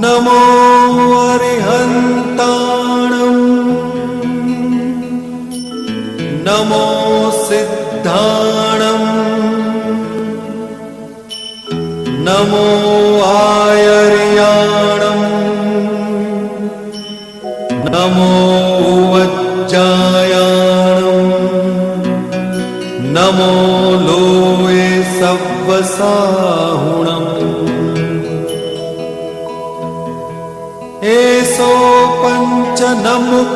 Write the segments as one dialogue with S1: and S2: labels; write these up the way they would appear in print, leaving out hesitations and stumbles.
S1: नमो अरिहन्ताणं नमो सिद्धाणं नमो आयर्याणं नमो उवज्जायाणं नमो लोये सव्वसाहुणम् एसो पञ्चनमुक्कारो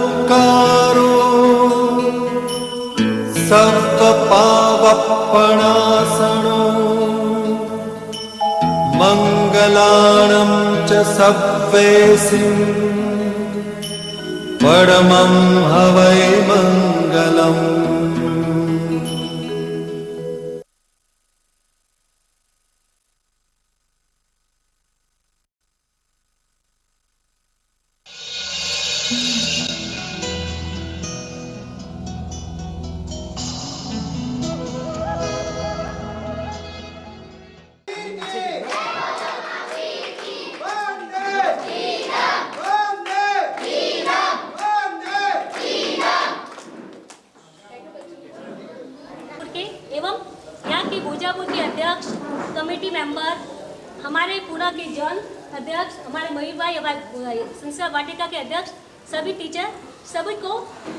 S1: सर्वपावपणासनो मङ्गलानं च सव्वेसिं परमं हवै मङ्गलम्।
S2: कमेटी मेंबर, हमारे पूरा के जन अध्यक्ष, हमारे मयूर भाई, संस्कार वाटिका के अध्यक्ष, सभी टीचर, सभी को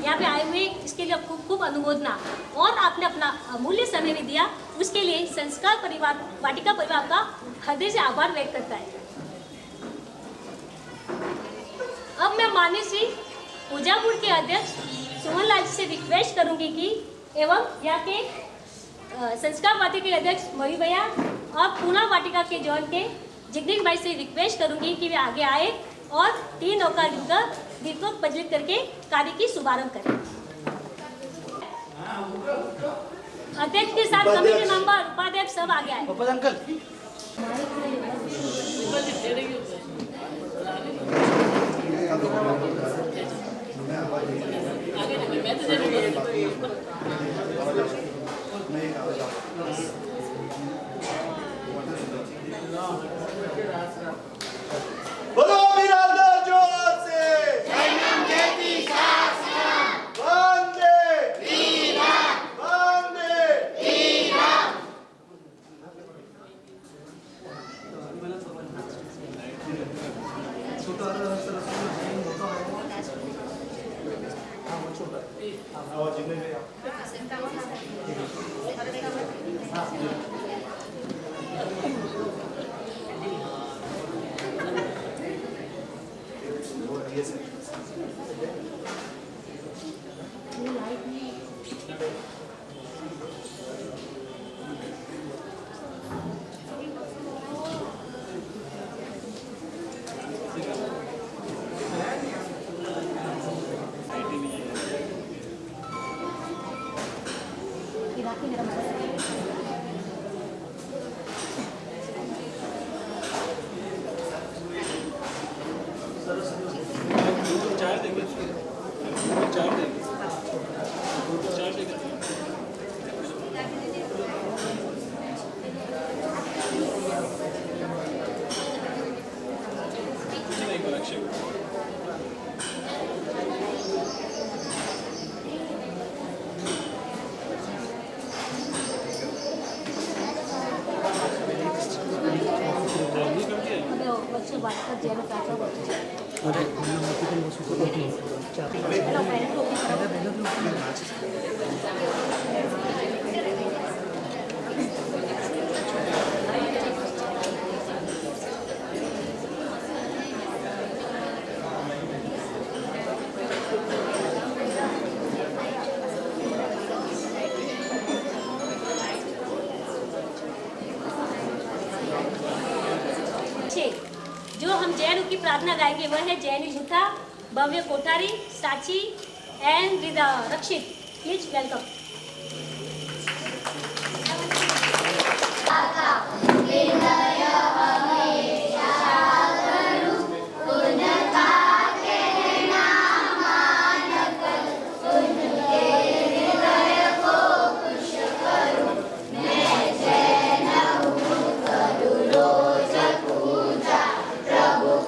S2: यहाँ पे आए हुए इसके लिए खूब खूब अनुमोदना। और आपने अपना अमूल्य समय भी दिया, उसके लिए संस्कार परिवार वाटिका परिवार का हृदय से आभार व्यक्त करता है। अब मैं माननीय श्री पूजापुर के अध्यक्ष सुमन लाल जी से रिक्वेस्ट करूंगी कि एवं यहाँ के संस्कार वाटिका के अध्यक्ष मयूर भैया और पूना वाटिका के जॉन के जिग्नेश भाई से रिक्वेस्ट करूंगी कि वे आगे आए और 3 नौका गिनकर दीपक प्रज्वलित करके कार्य की शुभारंभ करें। अध्यक्ष के साथ कमेटी मेंबर, उपाध्यक्ष सब आगे आए। अंकल
S3: बोलो बिरादर जोर से जन्म देती शासना वंदे वीरम वंदे वीरम।
S2: जो हम जैन की प्रार्थना गाएंगे वह है जैन झूठा भव्य कोठारी साची एंड रक्षित। Please welcome.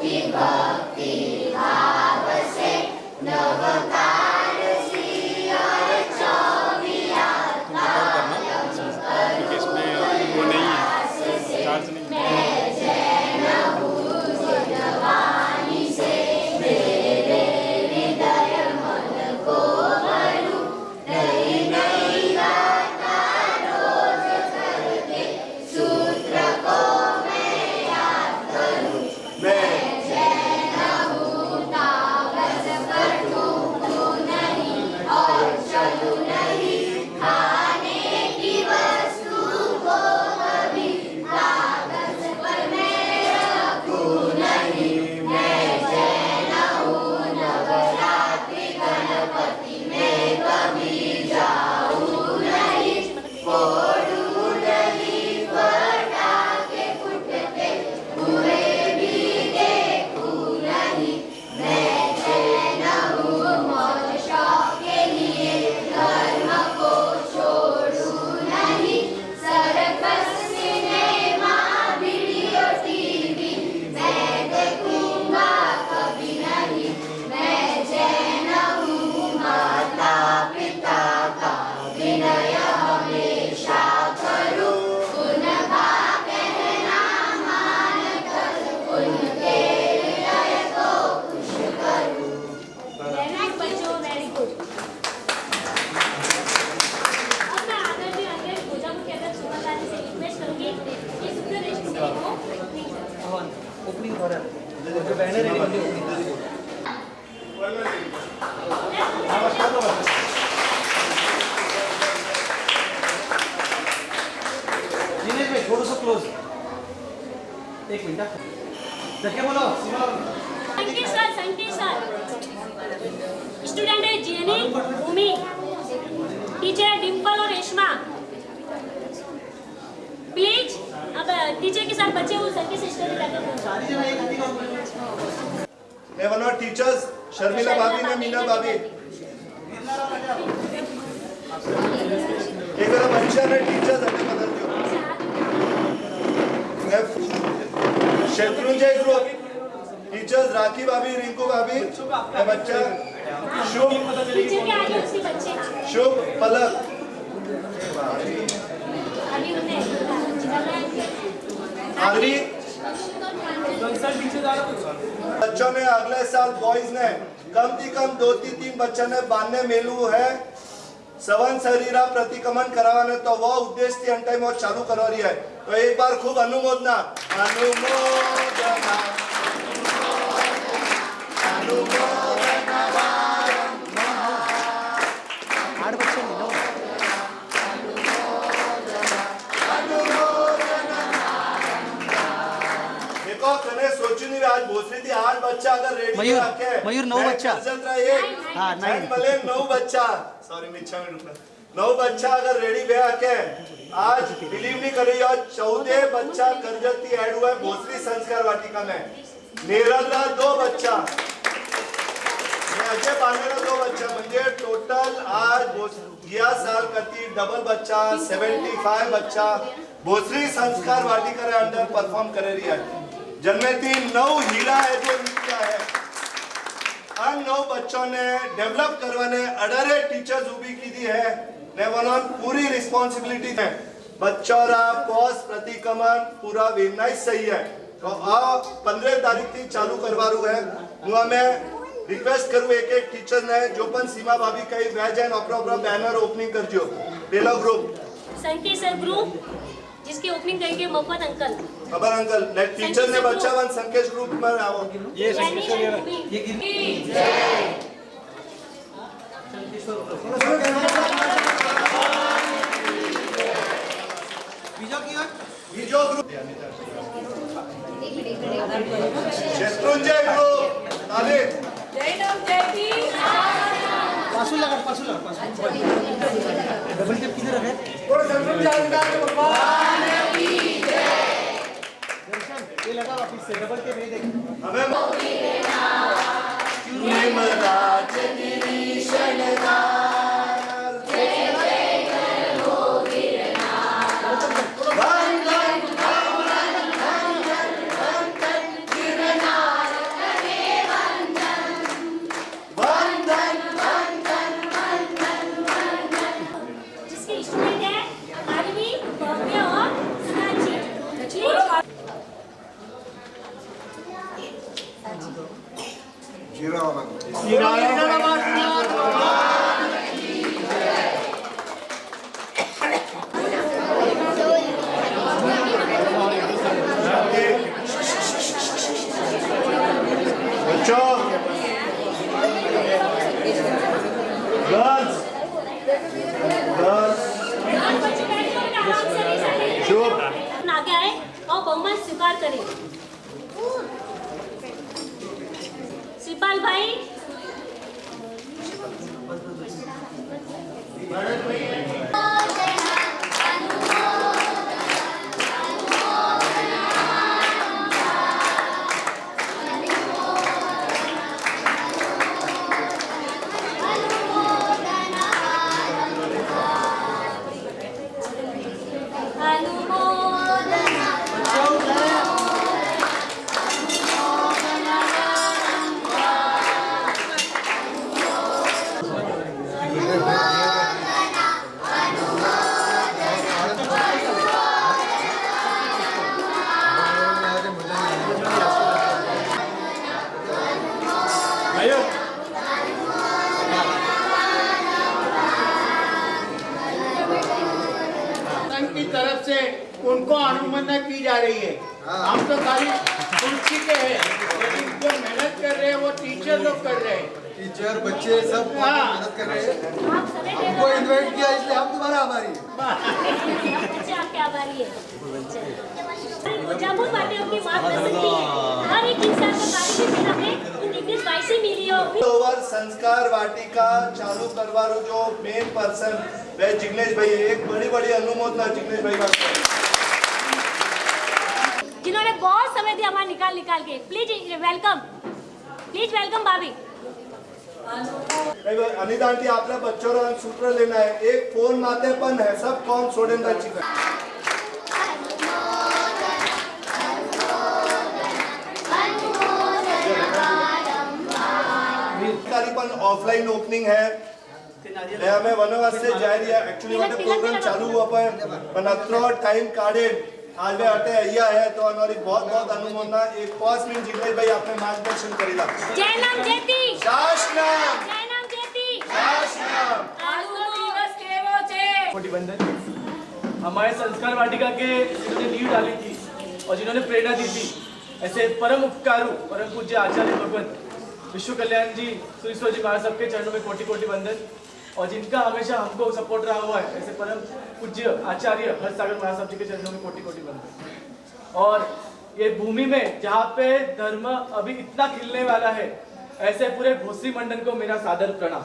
S4: की ओपनिंग हो रहा है जो बैनर है ओपनिंग दिनेश भाई थोड़ा सा क्लोज एक मिनट देखे बोलो
S2: संकी सर स्टूडेंट है जेनी भूमि टीचर डिम्पल और रेशमा प्लीज अब टीचर के साथ बच्चे वो संकी सिस्टर जाकर
S3: मैं वन ऑफ टीचर्स शर्मिला भाभी ने मीना भाभी एक बच्चा ने टीचर्स अटे बदल दियो शत्रुंजय ग्रुप टीचर्स राखी भाभी रिंकू भाभी ये बच्चा शुभ
S2: टीचर के आगे उसके बच्चे
S3: शुभ पलक
S2: अभी उन्हें
S3: आगरी बच्चों ने अगले साल बॉयज ने कम से कम 2-3 बच्चों ने बांधने मेलू है सवन शरीरा प्रतिक्रमण करावाने तो वो उद्देश्य थी अंटाइम और चालू करवा रही है तो एक बार खूब अनुमोदना अनुमोदना अनुमोदना
S4: 8 बच्चे ले लो
S3: देखो कने सोचू नहीं आज भोसड़ी थी 8 बच्चा अगर रेडी
S4: मयूर 9 बच्चा
S3: हाँ 9 भले 9 बच्चा सॉरी मिच्छा में रुकना 9 बच्चा अगर रेडी बे आके आज बिलीव नहीं करी और 14 बच्चा करजती ऐड हुआ है भोसड़ी संस्कार वाटिका में नेरलला 2 बच्चा अजय पांडेला 2 बच्चा म्हणजे टोटल आज या साल करती डबल बच्चा 75 बच्चा भोसड़ी संस्कार वाटिका रे अंडर परफॉर्म करे रही है जन्मेती 9 हीरा है जो निकला है अन 9 बच्चों ने डेवलप करवाने 18 टीचर्स उभी की दी है ने वनों पूरी रिस्पांसिबिलिटी है बच्चों रा पोस्ट प्रतिक्रमण पूरा विनाई सही है तो आ 15 तारीख थी चालू करवारू है हुआ मैं रिक्वेस्ट करूं एक टीचर ने जो पण सीमा भाभी कई वेज एंड ऑपरा बैनर ओपनिंग कर दियो पहला ग्रुप
S2: संकी सर ग्रुप जिसकी ओपनिंग करेंगे मोहम्मद अंकल
S3: खबर अंकल ने टीचर ने बच्चा वन संकेश ग्रुप में आओ
S4: ये
S3: बीजो ग्रुप शत्रुंजय ग्रुप ताले
S4: पासू लगा डबल टेप किधर है ये लगा वापस से डबल टेप ये देख
S3: हमें मराठ निरीक्षणदार
S2: जिसके स्टूडेंट है आरवी भव्य और सुनाची
S3: बच्चों गर्ल्स चुप
S2: आगे आए और बहुमत स्वीकार करें सिपाल भाई
S5: की तरफ से उनको अनुमोदन की जा रही है। हम तो खाली कुर्सी के हैं, लेकिन जो मेहनत कर रहे हैं वो टीचर लोग कर रहे हैं।
S6: टीचर बच्चे सब मेहनत कर रहे हैं।
S2: आप सभी
S6: हमको इन्वाइट किया इसलिए हम तुम्हारा आभारी हैं।
S2: बच्चे आपके आभारी है। मुजाफर वाटियों की माँ प्रसिद्धि है। हर एक इंसान को तारीफ हमें इंग्लिश भाई से मिली हो।
S3: ओवर संस्कार वाटिका चालू करवारो जो मेन पर्सन वे जिग्नेश भाई है। एक बड़ी अनुमोदना जिग्नेश भाई का,
S2: जिन्होंने बहुत समय दिया हमारा निकाल के। प्लीज वेलकम भाभी।
S3: अनिता आंटी आपल्या बच्चों सूत्र लेना है। एक फोन माते पण है सब कौन सोडेंदा चिकन पण ऑफलाइन ओपनिंग है। हमें वनवास से जारी है। एक्चुअली वाटे प्रोग्राम चालू हुआ पण अत्रो टाइम काढेल आज वे अटे अय्या है तो हमारी बहुत अनुमोदना। एक 5 मिनट जिग्नेश भाई आपने मार्गदर्शन करेला।
S2: जय नाम जेती
S3: शासनाम
S2: जय नाम जेती
S3: शासनाम।
S2: આજનો દિવસ કેવો છે?
S7: कोटि बंधन हमारे संस्कार वाटिका के जिन्होंने नींव डाली थी और जिन्होंने प्रेरणा दी थी, ऐसे परम उपकारु परम पूज्य आचार्य भगवत विश्व कल्याण जी सुरेश्वर जी महाराज सबके चरणों में कोटि बंधन। और जिनका हमेशा हमको सपोर्ट रहा हुआ है, ऐसे परम पूज्य आचार्य हर्ष सागर महाराज साहब जी के चरणों में कोटि बंधन। और ये भूमि में जहाँ पे धर्म अभी इतना खिलने वाला है, ऐसे पूरे भोसरी मंडल को मेरा सादर प्रणाम।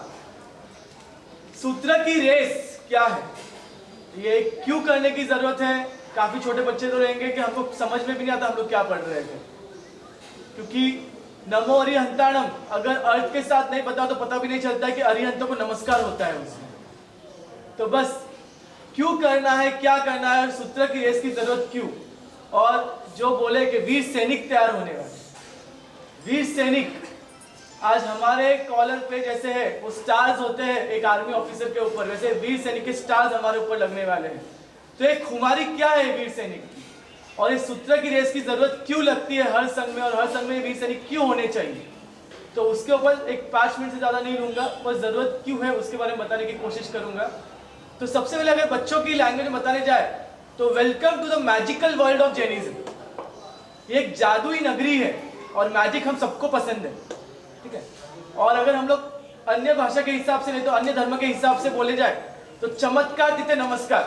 S7: सूत्र की रेस क्या है, ये क्यों करने की जरूरत है? काफी छोटे बच्चे तो रहेंगे कि हमको समझ में भी नहीं आता हम लोग क्या पढ़ रहे थे, क्योंकि नमो अरिहंताणम अगर अर्थ के साथ नहीं बताओ तो पता भी नहीं चलता कि अरिहंतों को नमस्कार होता है उसमें। तो बस क्यों करना है, क्या करना है, सूत्र की रेस की जरूरत क्यों? और जो बोले कि वीर सैनिक तैयार होने वाले, वीर सैनिक आज हमारे कॉलर पे जैसे है वो स्टार्स होते हैं एक आर्मी ऑफिसर के ऊपर, वैसे वीर सैनिक के स्टार्स हमारे ऊपर लगने वाले हैं। तो एक खुमारी क्या है वीर सैनिक की, और इस सूत्र की रेस की जरूरत क्यों लगती है हर संघ में, और हर संघ में वीर सैनिक क्यों होने चाहिए, तो उसके ऊपर एक 5 मिनट से ज्यादा नहीं लूंगा, और जरूरत क्यों है उसके बारे में बताने की कोशिश करूंगा। तो सबसे पहले अगर बच्चों की लैंग्वेज में बताने जाए तो welcome to the magical world of Jainism. ये एक जादुई नगरी है और मैजिक हम सबको पसंद है, ठीक है। और अगर हम लोग अन्य भाषा के हिसाब से नहीं तो अन्य धर्म के हिसाब से बोले जाए तो चमत्कार तिथे नमस्कार।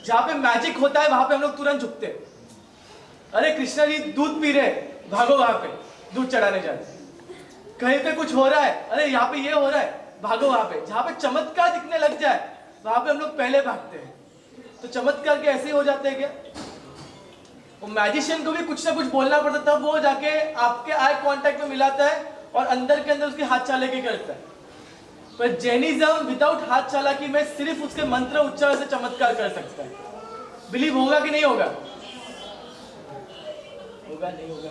S7: जहां पे मैजिक होता है वहां पे हम लोग तुरंत झुकते। अरे कृष्णा जी दूध पी रहे, भागो वहां पे दूध चढ़ाने जाते। कहीं पे कुछ हो रहा है, अरे यहाँ पे ये हो रहा है, भागो वहां पे। जहां पे चमत्कार दिखने लग जाए वहां पे हम लोग पहले भागते हैं। तो चमत्कार के ऐसे ही हो जाते हैं क्या? वो मैजिशियन को भी कुछ ना कुछ बोलना पड़ता, तब वो जाके आपके आई कांटेक्ट में मिलाता है और अंदर के अंदर उसकी हाथ चालाकी करता है। पर जैनिज्म विदाउट हाथ चालाकी में सिर्फ उसके मंत्र उच्चारण से चमत्कार कर सकता है। बिलीव होगा कि नहीं होगा? होगा नहीं होगा?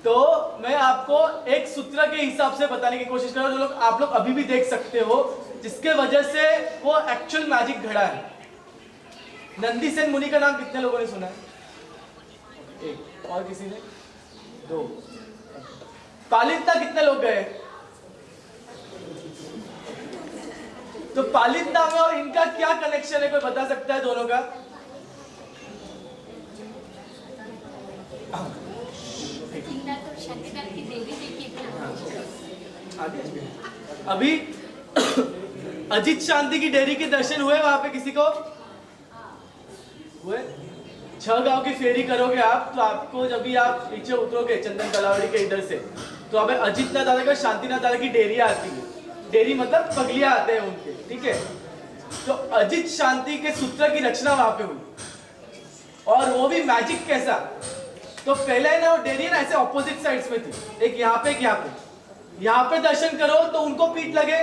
S7: तो मैं आपको एक सूत्र के हिसाब से बताने की कोशिश कर रहा हूं, जो लोग आप लोग अभी भी देख सकते हो, जिसके वजह से वो एक्चुअल मैजिक घड़ा है। नंदी सेन मुनि का नाम कितने लोगों ने सुना है? एक। और किसी ने? 2। पालिता कितने लोग गए? तो पालिता में और इनका क्या कनेक्शन है, कोई बता सकता है दोनों का? अभी अजित शांति की डेयरी के दर्शन हुए वहां पे किसी को? हुए? 6 गांव की फेरी करोगे आप तो आपको जब भी आप नीचे उतरोगे चंदन कलावड़ी के इधर से तो हमें अजितनाथ दादा का शांतिनाथ दादा की डेयरी आती है। डेयरी मतलब पगलियां आते हैं उनके, ठीक है। तो अजित शांति के सूत्र की रचना वहां पे हुई, और वो भी मैजिक कैसा? तो पहले ना वो डेयरी ना ऐसे ऑपोजिट साइड्स में थी, एक यहाँ पे एक यहाँ पे। यहाँ पे दर्शन करो तो उनको पीठ लगे,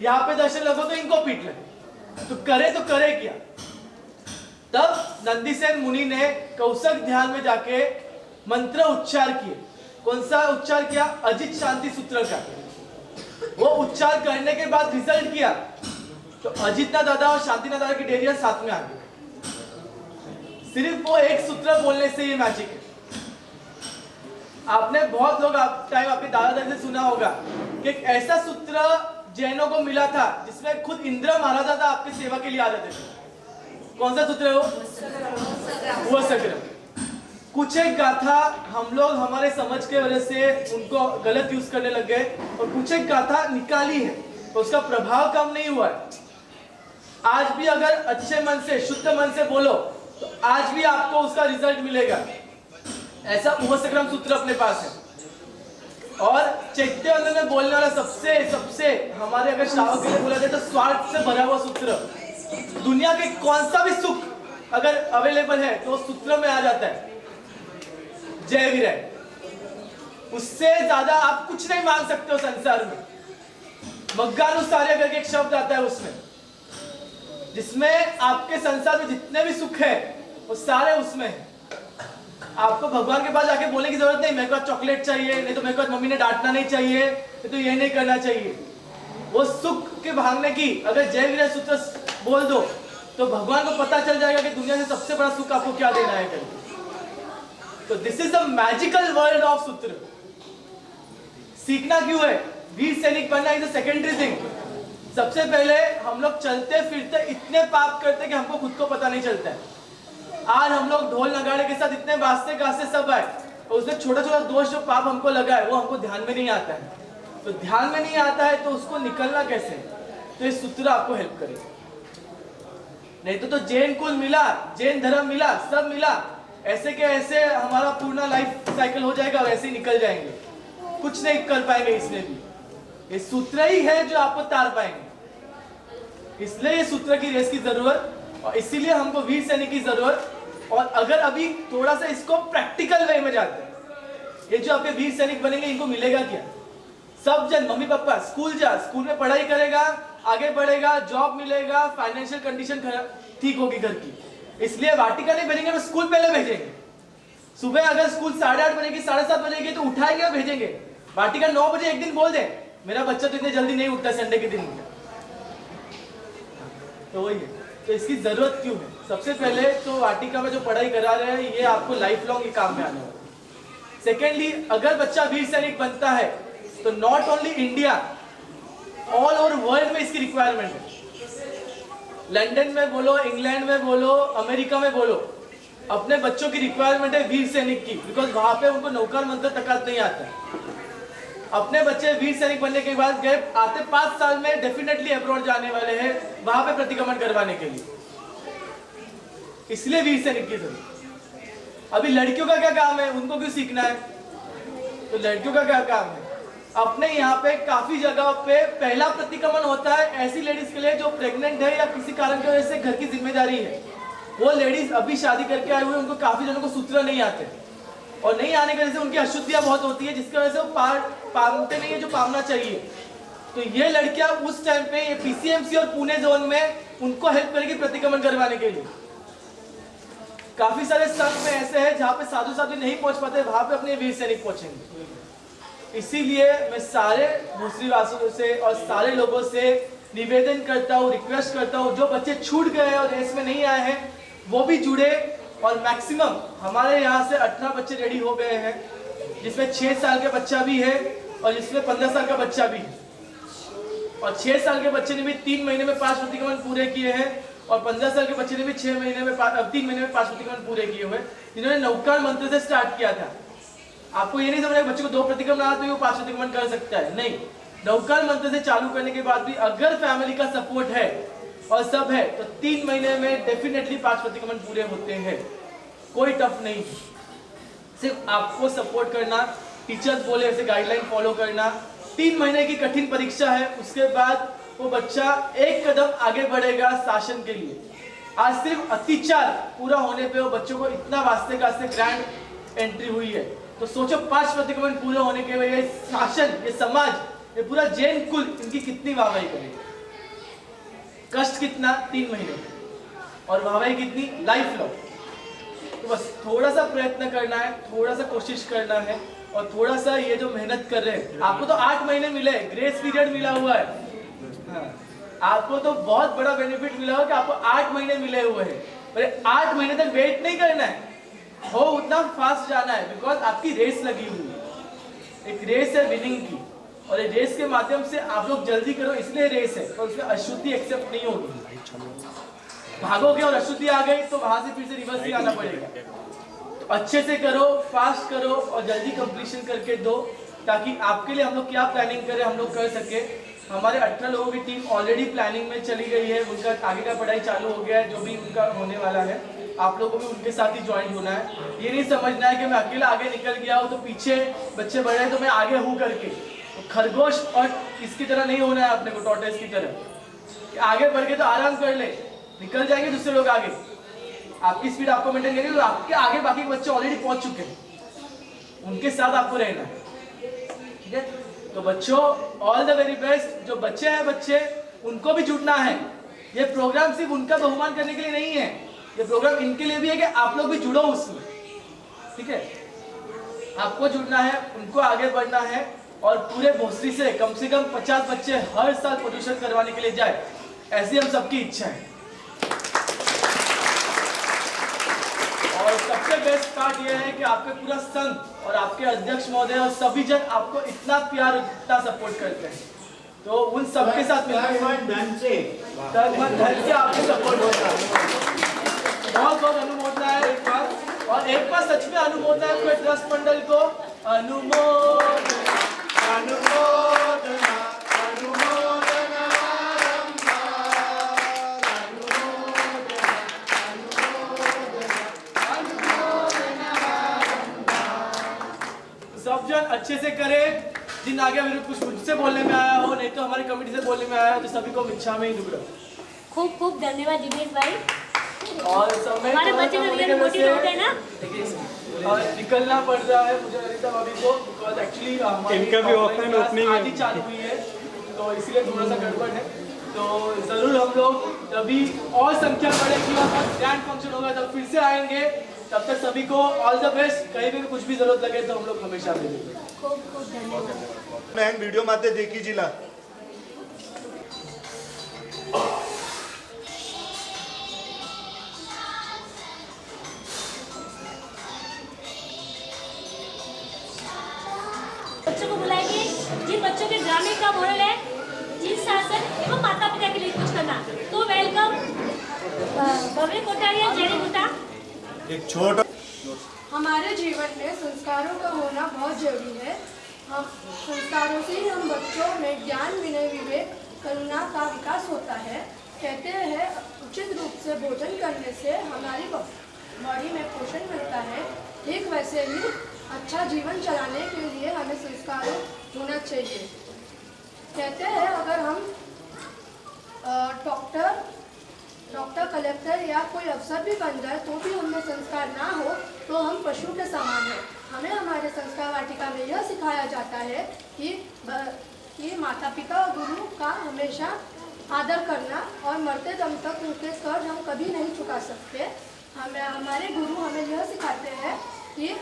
S7: यहाँ पे दर्शन लगो तो इनको पीठ लगे। तो करे क्या? तब नंदीसेन मुनि ने कौशक ध्यान में जाके मंत्र उच्चार किए। कौन सा उच्चार किया? अजित शांति सूत्र का। वो उच्चार करने के बाद रिजल्ट किया तो अजितनाथ दादा और शांतिनाथ दादा की डेयरियां साथ में आ गई। सिर्फ वो एक सूत्र बोलने से ये मैजिक है। आपने बहुत लोग टाइम आपके दादा दादी से सुना होगा कि एक ऐसा सूत्र जैनों को मिला था जिसमें खुद इंद्र महाराजा था आपकी सेवा के लिए आ रहे थे। कौन सा सूत्र है वो? उपसक्रम। कुछ एक गाथा हम लोग हमारे समझ के वजह से उनको गलत यूज करने लग गए और कुछ एक गाथा निकाली है तो उसका प्रभाव कम नहीं हुआ है। आज भी अगर अच्छे मन से शुद्ध मन से बोलो तो आज भी आपको उसका रिजल्ट मिलेगा। ऐसा उपसक्रम सूत्र अपने पास है। और चैत्य में बोलने वाला सबसे हमारे अगर श्रावक के लिए बोला जाए तो स्वार्थ से भरा हुआ सूत्र। दुनिया के कौन सा भी सुख अगर अवेलेबल है तो सूत्र में आ जाता है, जय विरय। उससे ज्यादा आप कुछ नहीं मांग सकते हो संसार में। मग्गानुसार्य करके एक शब्द आता है उसमें, जिसमें आपके संसार में जितने भी सुख है वो सारे उसमें है। आपको भगवान के पास जाके बोलने की जरूरत नहीं मेरे को चॉकलेट चाहिए, नहीं तो मेरे को मम्मी ने डांटना नहीं चाहिए, नहीं तो ये नहीं करना चाहिए। वो सुख के भागने की अगर जय विरय सूत्र बोल दो तो भगवान को पता चल जाएगा कि दुनिया से सबसे बड़ा सुख आपको क्या देना है करके। तो this is the magical world of सूत्र। सीखना क्यों है? वीर सैनिक बनना इज द सेकेंडरी थिंग। सबसे पहले हम लोग चलते फिरते इतने पाप करते कि हमको खुद को पता नहीं चलता है। आज हम लोग ढोल नगाड़े के साथ इतने बाजते गाजते सब आए और उसमें छोटा छोटा दोष जो पाप हमको लगा है वो हमको ध्यान में नहीं आता है। तो ध्यान में नहीं आता है तो उसको निकलना कैसे? तो ये सूत्र आपको हेल्प करेगा। नहीं तो जैन कुल मिला, जैन धर्म मिला, सब मिला, ऐसे के ऐसे हमारा पूर्ण लाइफ साइकिल हो जाएगा, वैसे ही निकल जाएंगे, कुछ नहीं कर पाएंगे। इसमें भी ये सूत्र ही है जो आपको तार पाएंगे। इसलिए ये सूत्र की रेस की जरूरत और इसीलिए हमको वीर सैनिक की जरूरत। और अगर अभी थोड़ा सा इसको प्रैक्टिकल वे में जाते हैं, ये जो आपके वीर सैनिक बनेंगे इनको मिलेगा क्या? सब जन मम्मी पापा स्कूल जा, स्कूल में पढ़ाई करेगा, आगे बढ़ेगा, जॉब मिलेगा, फाइनेंशियल कंडीशन ठीक होगी घर की, इसलिए वाटिका नहीं भेजेंगे, स्कूल पहले भेजेंगे। सुबह अगर स्कूल 8:30 बजेगी, 7:30 बजेगी तो उठाएंगे और भेजेंगे। वाटिका 9 बजे एक दिन बोल दे मेरा बच्चा तो इतने जल्दी नहीं उठता संडे के दिन, तो वही है। तो इसकी जरूरत क्यों है? सबसे पहले तो वाटिका में जो पढ़ाई करा रहे हैं ये आपको लाइफ लॉन्ग ये काम में आने वाला है। सेकेंडली, अगर बच्चा वीर सैनिक बनता है तो not only India, all over world में इसकी रिक्वायरमेंट है। लंदन में बोलो, इंग्लैंड में बोलो, अमेरिका में बोलो, अपने बच्चों की रिक्वायरमेंट है वीर सैनिक की, बिकॉज वहां पे उनको नौकर मंत्र तक नहीं आता है। अपने बच्चे वीर सैनिक बनने के बाद गए आते 5 साल में डेफिनेटली अब्रॉड जाने वाले हैं वहां पे प्रतिक्रमण करवाने के लिए, इसलिए वीर सैनिक की जरूरत। अभी लड़कियों का क्या काम है? उनको क्यों सीखना है? तो लड़कियों का क्या काम है? अपने यहाँ पे काफी जगह पे पहला प्रतिक्रमण होता है ऐसी लेडीज के लिए जो प्रेग्नेंट है या किसी कारण की वजह से घर की जिम्मेदारी है। वो लेडीज अभी शादी करके आए हुए, उनको काफी जनों को सूत्र नहीं आते और नहीं आने की वजह से उनकी अशुद्धियां बहुत होती है, जिसकी वजह से वो पामते नहीं है जो पामना चाहिए। तो ये लड़कियां उस टाइम पे ये पीसीएमसी और पुणे जोन में उनको हेल्प करेगी प्रतिक्रमण करवाने के लिए। काफी सारे संघ में ऐसे हैं जहाँ पे साधु साधु नहीं पहुंच पाते, वहां पे अपने वीर सैनिक पहुंचेंगे। इसीलिए मैं सारे भोसरी वासियों से और सारे लोगों से निवेदन करता हूँ, रिक्वेस्ट करता हूँ, जो बच्चे छूट गए हैं और रेस में नहीं आए हैं वो भी जुड़े। और मैक्सिमम हमारे यहाँ से 18 बच्चे रेडी हो गए हैं, जिसमें 6 साल के बच्चा भी है और जिसमें 15 साल का बच्चा भी है। और 6 साल के बच्चे ने भी 3 महीने में 5 प्रतिक्रमण पूरे किए हैं और 15 साल के बच्चे ने भी 3 महीने में 5 प्रतिक्रमण पूरे किए हुए, जिन्होंने नौकार मंत्र से स्टार्ट किया था। आपको ये नहीं समझना बच्चे को 2 प्रतिक्रमण आते हुए 5 प्रतिक्रमण कर सकता है, नहीं। नौकार मंत्र से चालू करने के बाद भी अगर फैमिली का सपोर्ट है और सब है तो 3 महीने में डेफिनेटली 5 प्रतिक्रमण पूरे होते हैं। कोई टफ नहीं, सिर्फ आपको सपोर्ट करना, टीचर्स बोले ऐसे गाइडलाइन फॉलो करना। 3 महीने की कठिन परीक्षा है, उसके बाद वो बच्चा एक कदम आगे बढ़ेगा शासन के लिए। आज सिर्फ अत्याचार पूरा होने पे वो बच्चों को इतना वास्ते का ग्रैंड एंट्री हुई है। तो सोचो 5 प्रतिक्रमण पूरे होने के लिए शासन, ये समाज, ये पूरा जैन कुल इनकी कितनी वाहवाही करेगी। कष्ट कितना? 3 महीने और वाहवाही कितनी? Life long. तो बस थोड़ा सा प्रयत्न करना है, थोड़ा सा कोशिश करना है और थोड़ा सा ये जो मेहनत कर रहे हैं, आपको तो 8 महीने मिले, ग्रेस पीरियड मिला हुआ है। आपको तो बहुत बड़ा बेनिफिट मिला हुआ कि आपको 8 महीने मिले हुए हैं, पर 8 महीने तक वेट नहीं करना है, हो उतना फास्ट जाना है, बिकॉज आपकी रेस लगी हुई है। एक रेस है विनिंग की और ये रेस के माध्यम से आप लोग जल्दी करो, इसलिए रेस है और उसमें अशुद्धि एक्सेप्ट नहीं होगी। भागोगे और अशुद्धि आ गई तो वहां से फिर से रिवर्स ही आना पड़ेगा। तो अच्छे से करो, फास्ट करो और जल्दी कंप्लीशन करके दो, ताकि आपके लिए हम लोग क्या प्लानिंग करें हम लोग कर सके। हमारे 18 लोगों की टीम ऑलरेडी प्लानिंग में चली गई है, उनका आगे का पढ़ाई चालू हो गया है, जो भी उनका होने वाला है। आप लोगों को भी उनके साथ ही ज्वाइन होना है। ये नहीं समझना है कि मैं अकेला आगे निकल गया हूँ तो पीछे बच्चे बढ़ रहे हैं तो मैं आगे हूँ करके। तो खरगोश और इसकी तरह नहीं होना है अपने को, टॉर्टोइस की तरह कि आगे बढ़ के तो आराम कर ले, निकल जाएंगे दूसरे लोग आगे। आपकी स्पीड आपको मेंटेन करेगी, तो आपके आगे बाकी बच्चे ऑलरेडी पहुंच चुके हैं, उनके साथ आपको रहना है। ठीक है, तो बच्चों ऑल द वेरी बेस्ट। जो बच्चे हैं बच्चे उनको भी जुड़ना है। ये प्रोग्राम सिर्फ उनका बहुमान करने के लिए नहीं है, ये प्रोग्राम इनके लिए भी है कि आप लोग भी जुड़ो उसमें। ठीक है, आपको जुड़ना है, उनको आगे बढ़ना है और पूरे भोसरी से कम 50 बच्चे हर साल प्रदूषण करवाने के लिए जाए, ऐसी हम सबकी इच्छा है। और सबसे बेस्ट पार्ट ये है कि आपके पूरा संघ और आपके अध्यक्ष महोदय और सभी जन आपको इतना प्यार इतना सपोर्ट करते हैं, तो उन सबके साथ मिलकर
S5: धन से
S7: आपको सपोर्ट होता है। बहुत बहुत अनुमोदना है एक बार, और एक बार सच में अनुमोदना है पूरे ट्रस्ट मंडल को। अनुमोदना अनुमोदना अनुमोदना सब जन अच्छे से करें। जिन आगे मेरे कुछ मुझसे बोलने में आया हो, नहीं तो हमारी कमेटी से बोलने में आया हो, तो सभी को इच्छा में ही डूब रहा।
S2: खूब खूब धन्यवाद जिग्नेश भाई।
S7: और समय
S2: हमारे बच्चे तो रियल मोटिव होते हैं ना।
S7: और निकलना पड़ रहा है मुझे अनिता भाभी को, बिकॉज एक्चुअली इनका भी ऑफलाइन ओपनिंग आज ही चालू हुई है, तो इसलिए थोड़ा सा गड़बड़ है। तो जरूर हम लोग अभी और संख्या बढ़ेगी और ग्रैंड फंक्शन होगा तब फिर से आएंगे। तब तक सभी को ऑल द बेस्ट। कहीं भी कुछ भी जरूरत लगे तो हम लोग हमेशा मिलेंगे।
S2: खूब खूब धन्यवाद।
S3: मैं वीडियो माते देखी जिला
S2: बच्चों को बुलाएंगे, जिन बच्चों के ग्रामीण का मोरल है, जिन शासन एवं माता पिता के लिए कुछ करना, तो वेलकम भव्य कोठारिया जेडी गुटा।
S3: एक छोटा
S8: हमारे जीवन में संस्कारों का होना बहुत जरूरी है। हम संस्कारों से ही हम बच्चों में ज्ञान, विनय, विवेक, करुणा का विकास होता है। कहते हैं उचित रूप से भोजन करने से हमारी बॉडी में पोषण मिलता है। ठीक वैसे ही अच्छा जीवन चलाने के लिए हमें संस्कारों होना चाहिए। कहते हैं अगर हम डॉक्टर, कलेक्टर या कोई अफसर भी बन जाए तो भी हमें संस्कार ना हो तो हम पशु के समान हैं। हमें हमारे संस्कार वाटिका में यह सिखाया जाता है कि माता पिता और गुरु का हमेशा आदर करना और मरते दम तक उनके कर्ज हम कभी नहीं चुका सकते। हमारे गुरु हमें यह सिखाते हैं कि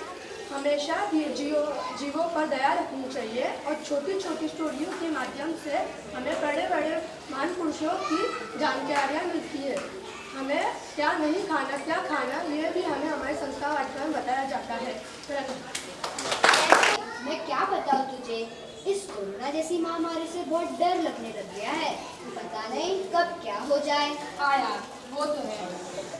S8: हमेशा जीवों पर दया रखनी चाहिए और छोटी छोटी स्टोरियों के माध्यम से हमें बड़े बड़े महान पुरुषों की जानकारियाँ मिलती है। हमें क्या नहीं खाना, क्या खाना, ये भी हमें हमारे संस्कार वाटिका में बताया जाता है।
S9: मैं क्या बताऊँ तुझे, इस कोरोना जैसी महामारी से बहुत डर लगने लग गया है। पता नहीं कब क्या हो जाए।
S8: हाँ यार, वो तो है।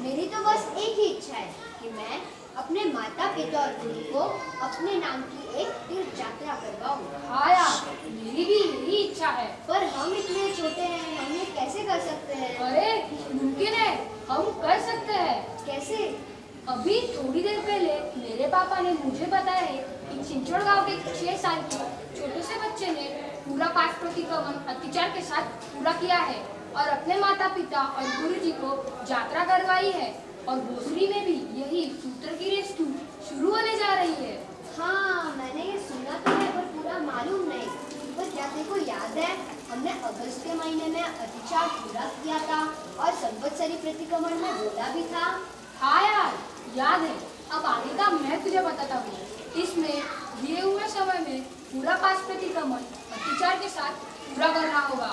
S9: मेरी तो बस एक ही इच्छा है कि मैं अपने माता पिता और गुरु को अपने नाम की एक तीर्थ यात्रा करवाऊँ।
S8: हाँ यार, मेरी भी यही इच्छा है।
S9: पर हम इतने छोटे हैं, हम ये कैसे कर सकते हैं?
S8: अरे मुमकिन है, हम कर सकते हैं।
S9: कैसे?
S8: अभी थोड़ी देर पहले मेरे पापा ने मुझे बताया है कि चिंचोड़ गांव के 6 साल के छोटे से बच्चे ने पूरा 5 प्रतिक्रमण अत्याचार के साथ पूरा किया है और अपने माता पिता और गुरुजी को यात्रा करवाई है। और भोसरी में भी यही सूत्र की रेस शुरू होने जा रही है।
S9: हाँ, मैंने ये सुना तो है पर पूरा मालूम नहीं। पर क्या तेरे को याद है, हमने अगस्त के महीने में अत्याचार पूरा किया था और संवत्सरी प्रतिक्रमण में बोला भी था।
S8: हाँ यार, याद है। अब आगे का मैं तुझे बताता हूँ। इसमें दिए हुए समय में पूरा 5 प्रतिक्रमण अत्याचार के साथ पूरा करना होगा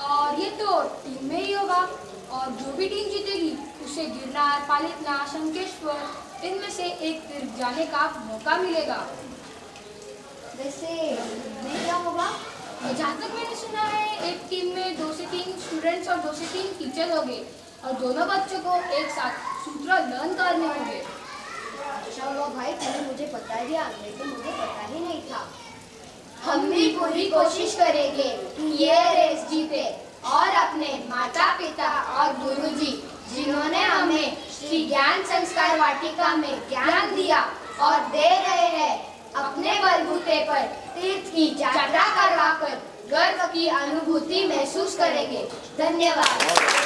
S8: और ये तो टीम में ही होगा। और जो भी टीम जीतेगी उसे गिरनार, पालितना, शंकेश्वर इनमें से एक तीर्थ जाने का मौका मिलेगा।
S9: वैसे में क्या होगा?
S8: जहाँ तक मैंने सुना है, एक टीम में 2 से 3 स्टूडेंट्स और 2 से 3 टीचर होंगे और दोनों बच्चों को एक साथ सूत्र लर्न करने होंगे।
S9: चलो भाई, तूने मुझे बता दिया, नहीं तो मुझे पता ही नहीं था।
S8: हम भी पूरी कोशिश करेंगे कि ये रेस जीते और अपने माता पिता और गुरुजी जिन्होंने हमें श्री ज्ञान संस्कार वाटिका में ज्ञान दिया और दे रहे हैं, अपने बलबूते पर तीर्थ की यात्रा करवाकर गर्व की अनुभूति महसूस करेंगे। धन्यवाद।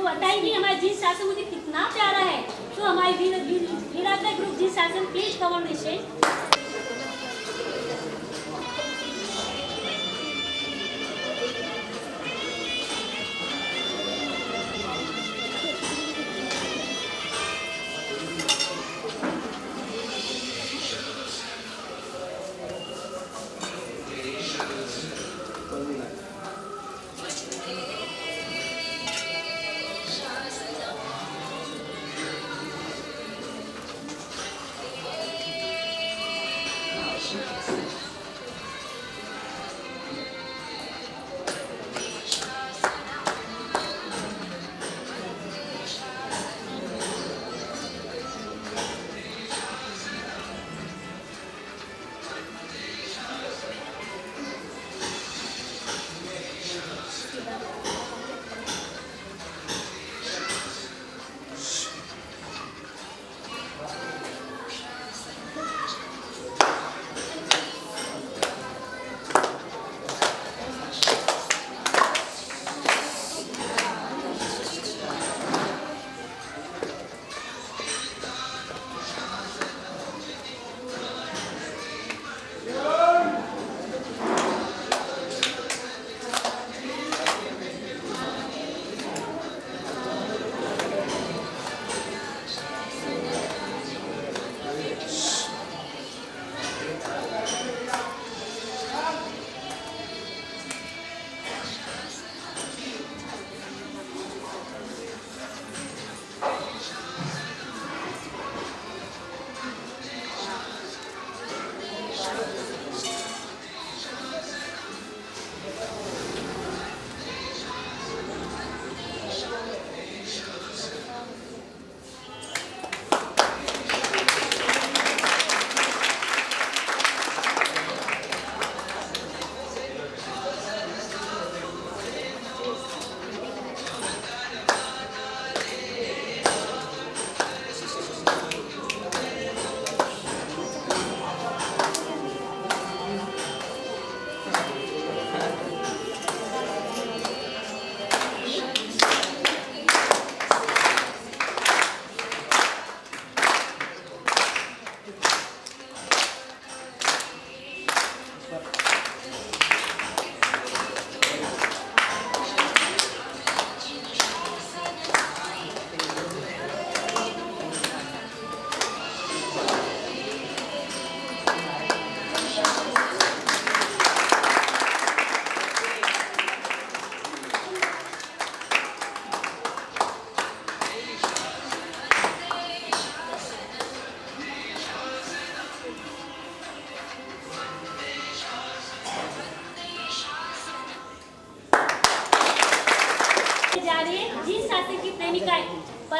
S2: बताएंगी हमारा जीत शासन मुझे कितना प्यारा है। तो हमारी वीरात्मा ग्रुप जीत शासन please come on the stage.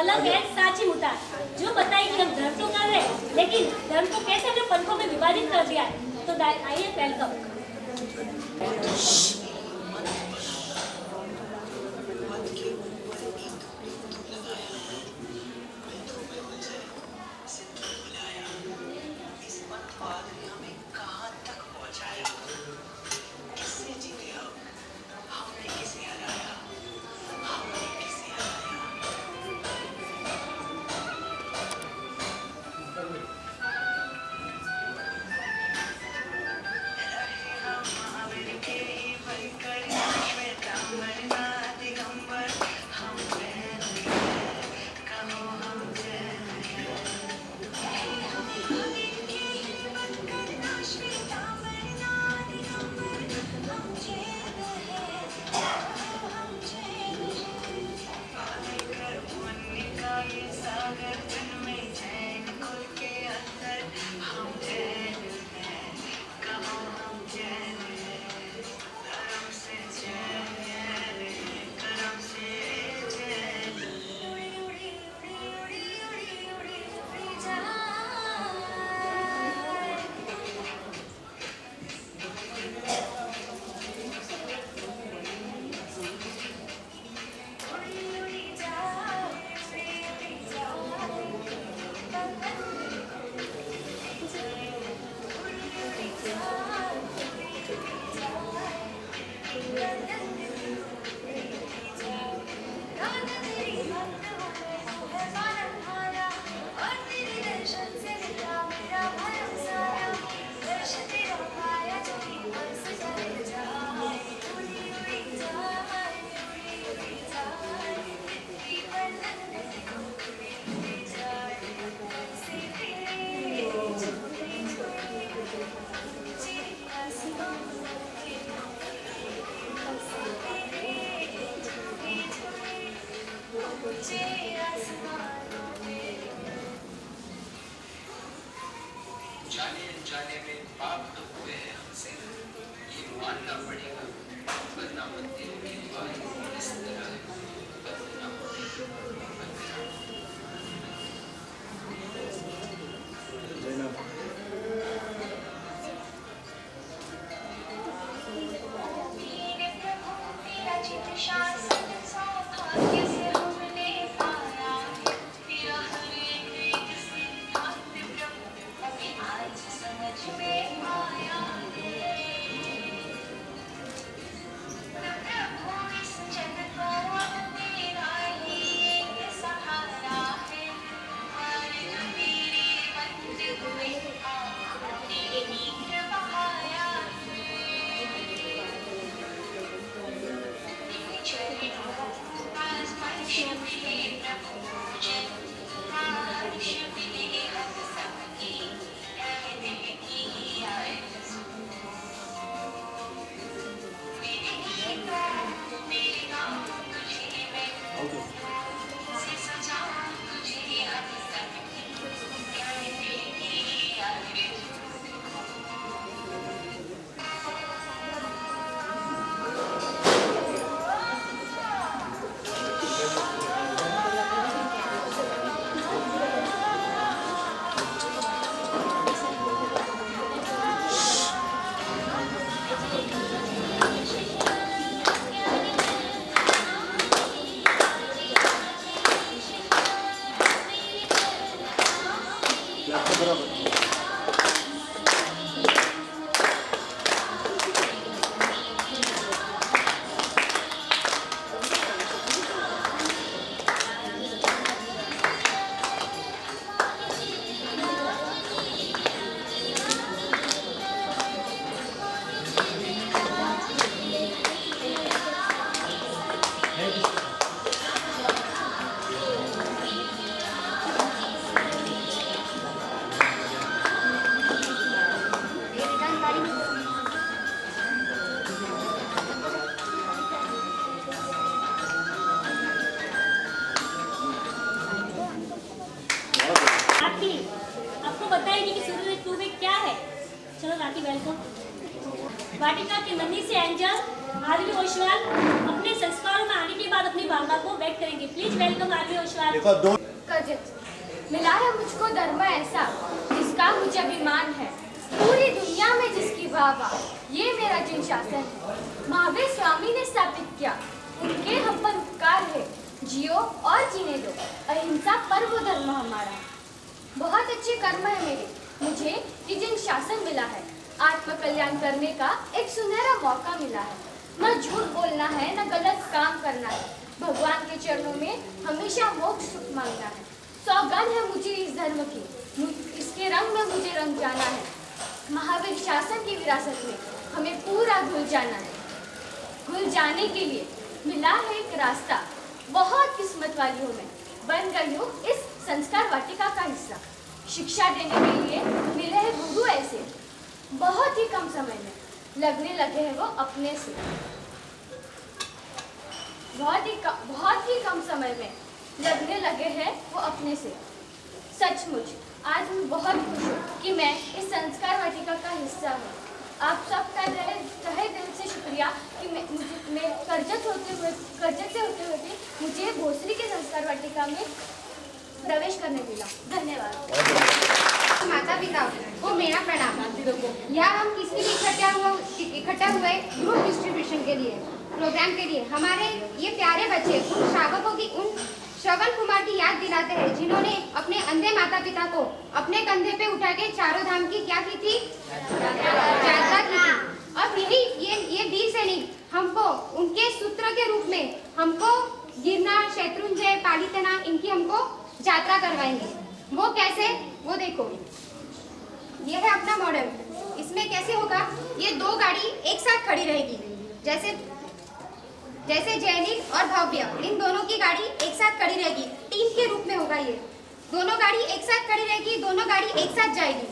S2: Palak है साची मुतार, जो बताए कि हम धर्म तो कर रहे हैं, लेकिन धर्म को कैसे हमने पंथों में विभाजित कर दिया है। तो आइए वेलकम।
S10: जाने अनजाने में पाप तो हुए हैं हमसे, ये मानना पड़ेगा, वरना मंदिर की दीवारें इस तरह बंद न
S2: वाटिका के नन्ही से एंजल आरवी ओसवाल अपने संस्कारों में आने के बाद अपनी भावना को व्यक्त करेंगे। Please welcome Aarvi Oswal.
S3: देखो दो
S8: मिला है मुझको धर्म ऐसा जिसका मुझे अभिमान है, पूरी दुनिया में जिसकी वाह, ये मेरा जिन शासन है, महावीर स्वामी ने स्थापित किया, उनके हम पर उपकार है, जियो और जीने दो, अहिंसा परम धर्म हमारा। बहुत अच्छे कर्म है मेरे, मुझे ये जिन शासन मिला है, आत्म कल्याण करने का एक सुनहरा मौका मिला है। न झूठ बोलना है, न गलत काम करना है, भगवान के चरणों में हमेशा मोक्ष सुख मांगना है। सौगंध है मुझे इस धर्म की, इसके रंग में मुझे रंग जाना है। महावीर शासन की विरासत में हमें पूरा घुल जाना है। घुल जाने के लिए मिला है एक रास्ता, बहुत किस्मत वाली हूँ मैं, बन गई हूँ इस संस्कार वाटिका का हिस्सा। शिक्षा देने के लिए मिले हैं गुरु ऐसे, बहुत ही कम समय में लगने लगे हैं वो अपने से। बहुत ही कम समय में लगने लगे हैं वो अपने से। सचमुच आज मैं बहुत खुश हूँ कि मैं इस संस्कार वाटिका का हिस्सा हूँ। आप सबका तहे दिल से शुक्रिया कि मैं करजत से होते हुए भी मुझे भोसरी के संस्कार वाटिका में प्रवेश करने मिला। धन्यवाद।
S9: माता पिता को मेरा प्रणाम। यहाँ हम किसी भी इकट्ठा हुए ग्रुप डिस्ट्रीब्यूशन के लिए, प्रोग्राम के लिए हमारे ये प्यारे बच्चे उन श्रावकों की, उन श्रवण कुमार की याद दिलाते हैं जिन्होंने अपने अंधे माता पिता को अपने कंधे पे उठा के चारों धाम की क्या की थी, यात्रा की थी। अब ये वीर सैनिक हमको उनके सूत्र के रूप में हमको गिरनार, शत्रुंजय, पालीतना इनकी हमको यात्रा करवाएंगे। वो कैसे, वो देखो, ये है अपना मॉडल। इसमें कैसे होगा, ये दो गाड़ी एक साथ खड़ी रहेगी, जैसे जैनिल और भव्य, इन दोनों की गाड़ी एक साथ खड़ी रहेगी, टीम के रूप में होगा। ये दोनों गाड़ी एक साथ खड़ी रहेगी, दोनों गाड़ी एक साथ जाएगी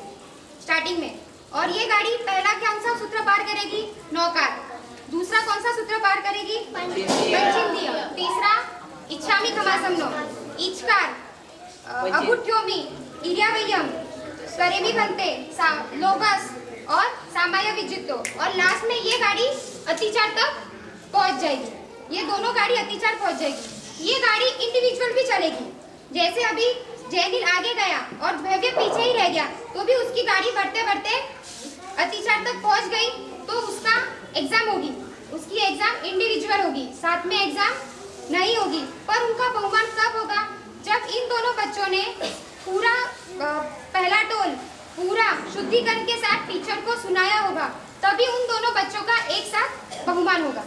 S9: स्टार्टिंग में। और ये गाड़ी पहला कौन सा सूत्र पार करेगी, नौकार। दूसरा कौन सा सूत्र पार करेगी, पंचिंदी। तीसरा इच्छामी खमासमनो, इचकार, अगुट्योमी, इरियावयम, करेमी बनते, लोगस और सामाया विजितो। और लास्ट में ये गाड़ी अतिचार तक पहुंच जाएगी। ये दोनों गाड़ी अतिचार पहुंच जाएगी। ये गाड़ी इंडिविजुअल भी चलेगी, जैसे अभी जैनिल आगे गया और भव्य पीछे ही रह गया, तो भी उसकी गाड़ी बढ़ते बढ़ते अतिचार तक पहुंच गई, तो उसका एग्जाम होगी, उसकी एग्जाम इंडिविजुअल होगी, साथ में एग्जाम नहीं होगी। पर उनका बहुमान कब होगा, जब इन दोनों बच्चों ने पूरा पहला टोल पूरा शुद्धिकरण के साथ टीचर को सुनाया होगा, तभी उन दोनों बच्चों का एक साथ बहुमान होगा।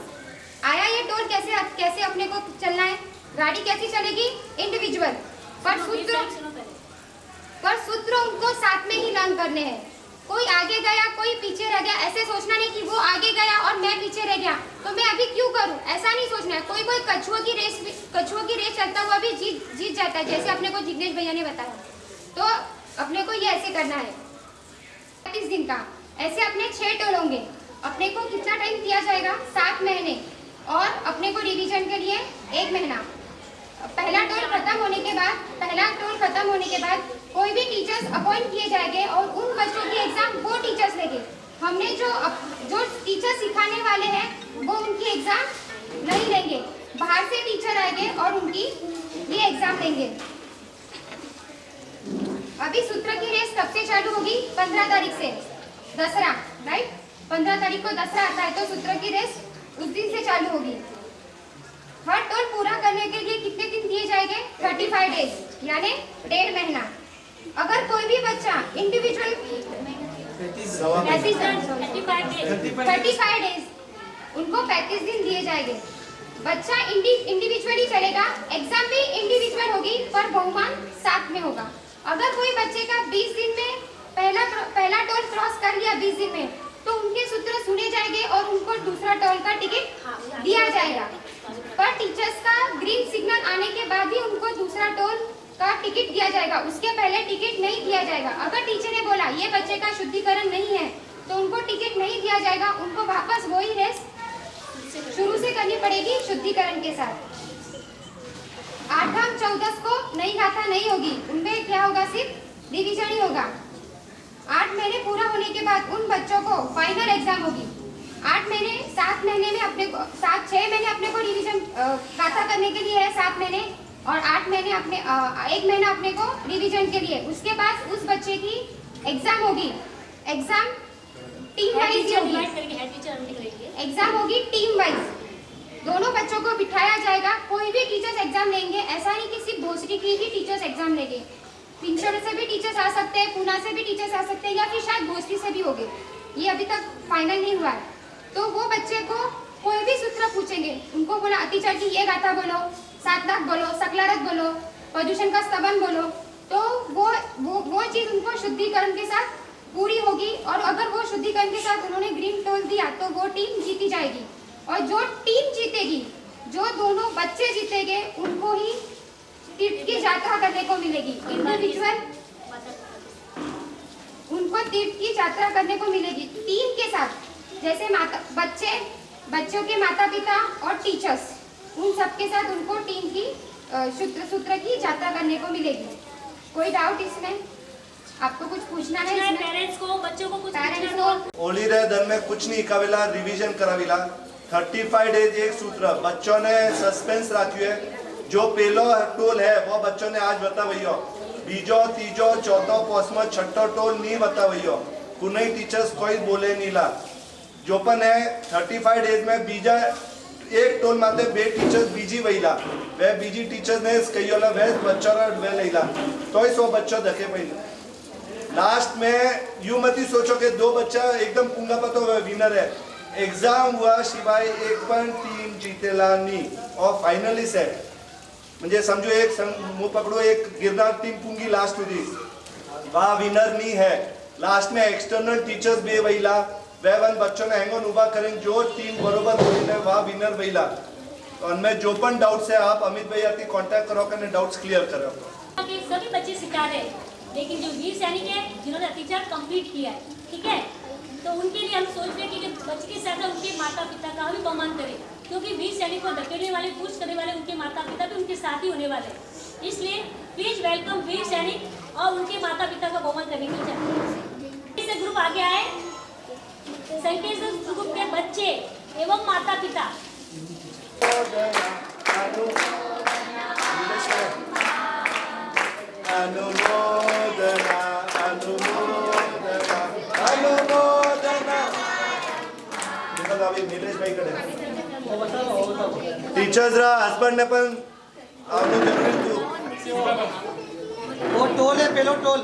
S9: आया ये टोल कैसे अपने को चलना है, गाड़ी कैसी चलेगी, इंडिविजुअल, पर सूत्र उनको साथ में ही लर्न करने हैं। कोई आगे गया, कोई पीछे रह गया, ऐसे सोचना नहीं कि वो आगे गया और मैं पीछे रह गया तो मैं अभी क्यों करूं, ऐसा नहीं सोचना है। कोई कछुओं की रेस चलता हुआ भी जीत जाता है, जैसे अपने को जिग्नेश भैया ने बताया। तो अपने को ये ऐसे करना है। 30 दिन का ऐसे अपने 6 टोल होंगे। अपने को कितना टाइम दिया जाएगा, 7 महीने, और अपने को रिवीजन के लिए 1 महीना। पहला टोल खत्म होने के बाद कोई भी टीचर्स अपॉइंट किए जाएंगे और उन बच्चों की एग्जाम वो टीचर्स लेंगे। हमने जो टीचर सिखाने वाले हैं वो उनकी एग्जाम नहीं लेंगे, बाहर से टीचर आएंगे और उनकी ये एग्जाम लेंगे। अभी सूत्र की रेस कब से चालू होगी, 15 तारीख से, दसरा, राइट, 15 तारीख को दसरा आता है, तो सूत्र की रेस उस दिन से चालू होगी। हर टोल पूरा करने के लिए कितने दिन दिए जाएंगे, 35 डेज, यानी 1.5 महीना। अगर कोई भी बच्चा इंडिविजुअल 35 डेज, उनको 35 दिन दिए जाएंगे। बच्चा इंडिविजुअली चलेगा, एग्जाम भी इंडिविजुअल होगी, पर बहुमान साथ में होगा। अगर कोई बच्चे का 20 दिन में पहला टोल क्रॉस कर लिया 20 दिन में, तो उनके सूत्र सुने जाएंगे और उनको दूसरा टोल का टिकट दिया जाएगा। पर टीचर्स का ग्रीन सिग्नल आने के बाद ही उनको दूसरा टोल का टिकट दिया जाएगा, उसके पहले टिकट नहीं दिया जाएगा। अगर टीचर ने बोला ये बच्चे का शुद्धिकरण नहीं है, तो उनको टिकट नहीं दिया जाएगा, उनको वापस वही रेस शुरू से करनी पड़ेगी शुद्धिकरण के साथ। 8 14 को नई गाथा नहीं होगी, उनमें क्या होगा, सिर्फ रिवीजन ही होगा। 8 महीने पूरा होने के बाद उन बच्चों को फाइनल एग्जाम होगी। 8 महीने 7 6 महीने अपने को रिवीजन गाथा करने के लिए है, 7 महीने, और 8 महीने अपने 1 महीना अपने को रिवीजन के लिए। उसके बाद उस बच्चे की एग्जाम होगी, एग्जाम टीम वाइज होगी, एग्जाम होगी टीम वाइज। दोनों बच्चों को बिठाया जाएगा, कोई भी टीचर्स एग्जाम लेंगे, ऐसा नहीं कि सिर्फ भोसरी की ही टीचर्स एग्जाम लेंगे, पिंचर से भी टीचर्स आ सकते हैं, पूना से भी टीचर्स आ सकते हैं, या फिर शायद भोसरी से भी होंगे, ये अभी तक फाइनल नहीं हुआ है। तो वो बच्चे को कोई भी सूत्र पूछेंगे, उनको बोला अतिचार की ये गाथा बोलो, 7 लाख बोलो, सकलारत बोलो, प्रदूषण का स्तवन बोलो, तो वो चीज़ उनको शुद्धिकरण के साथ पूरी होगी। और अगर वो शुद्धिकरण के साथ उन्होंने ग्रीन टोल दिया तो वो टीम जीती जाएगी। और जो टीम जीतेगी, जो दोनों बच्चे जीतेंगे, उनको ही तीर्थ की यात्रा करने को मिलेगी। इंडिविजुअल उनको तीर्थ की यात्रा करने को मिलेगी टीम के साथ, जैसे बच्चों के माता पिता और टीचर्स, उन सबके साथ उनको टीम की सूत्र की यात्रा करने को मिलेगी। कोई डाउट इसमें? आपको कुछ पूछना है इसमें?
S2: पेरेंट्स को, बच्चों को कुछ
S9: पेरेंट्स को
S3: ओली रे दर में कुछ नहीं कविला रिवीजन कराविला 35 डेज एक सूत्र बच्चों ने सस्पेंस रखी है। जो पहलो टोल है वो बच्चों ने आज बताइयो, बीजो तीजो चौथो पोस्टमो छठो टोल नहीं बताइयो, कुछ टीचर्स कोई बोले नहीं ला। जो पन है 35 डेज में बीजा एक टोल माते 2 टीचर्स बीजी वहीला, वे बीजी टीचर्स ने कहियोला वे बच्चों वे लेला, तो ही 100 बच्चों देखे पहले। लास्ट में यू मती सोचो कि 2 बच्चा एकदम पुंगा पतो विनर है। एग्जाम हुआ शिवाय एक पण टीम जीतेला नहीं और फाइनलिस्ट है, म्हणजे समझो एक मुंह पकड़ो एक गिरनार टीम पुंगी लास्ट हुई, वहाँ विनर नहीं है। लास्ट में एक्सटर्नल टीचर्स भी वहीला, वे वन बच्चों ने हैंगोन उबा करेंगे, जो टीम बरोबर हुई है वहाँ विनर वहीला। और मैं जो पण डाउट्स है आप अमित भैया की कांटेक्ट करो, करने डाउट्स क्लियर करो।
S2: सभी बच्चे सिखा रहे, लेकिन जो वीर सैनिक है जिन्होंने अत्याचार कंप्लीट किया है, ठीक है, तो उनके लिए हम सोच रहे हैं कि बच्चे के साथ उनके माता पिता का भी सम्मान करें, क्योंकि वीर सैनिक को धकेलने वाले, पुश करने वाले उनके माता पिता भी उनके साथ ही होने वाले हैं। इसलिए प्लीज वेलकम वीर सैनिक और उनके माता पिता का बहुमान करने के लिए। इस ग्रुप आगे आए, संकेत ग्रुप के बच्चे एवं माता पिता।
S3: अनुमोदना अनुमोदना अनुमोदना। निकल अभी नीलेश भाई कड़े टीचर्स रा हस्बैंड ने पण आवडो जरूरी तू
S4: वो टोल है पेलो टोल।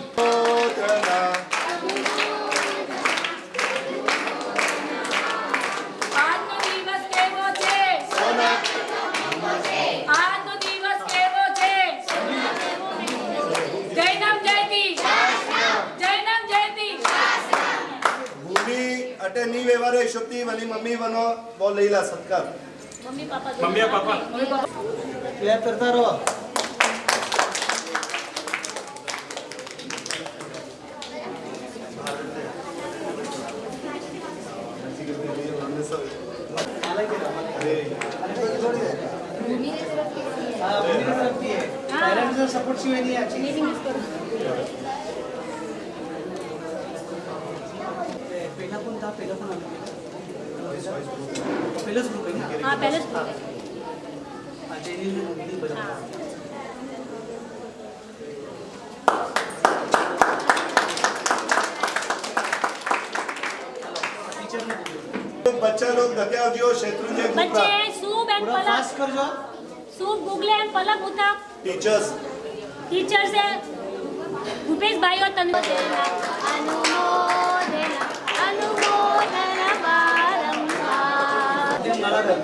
S3: अटे नहीं व्यवहार शुक्ति वाली मम्मी बनो वो लेला सत्कार
S2: मम्मी पापा
S4: क्लैप करता रहो। पेरेंट्स सपोर्ट चाहिए नहीं अच्छी पहिला कोणता पहिला पण पहिलाच ग्रुप आहे ना?
S2: हाँ पहले स्कूल है।
S4: अच्छा इन्हीं बजा
S3: बच्चा लोग धक्या जियो क्षेत्र जे
S2: बच्चे हैं सूब एंड
S4: पूरा
S2: पलक,
S4: फास्ट कर जो
S2: सूब गुगले एंड पलक होता।
S3: टीचर्स
S2: टीचर्स है भूपेश भाई और तनु। अनुमोदना अनुमोदना बारंबार।
S4: नाला कर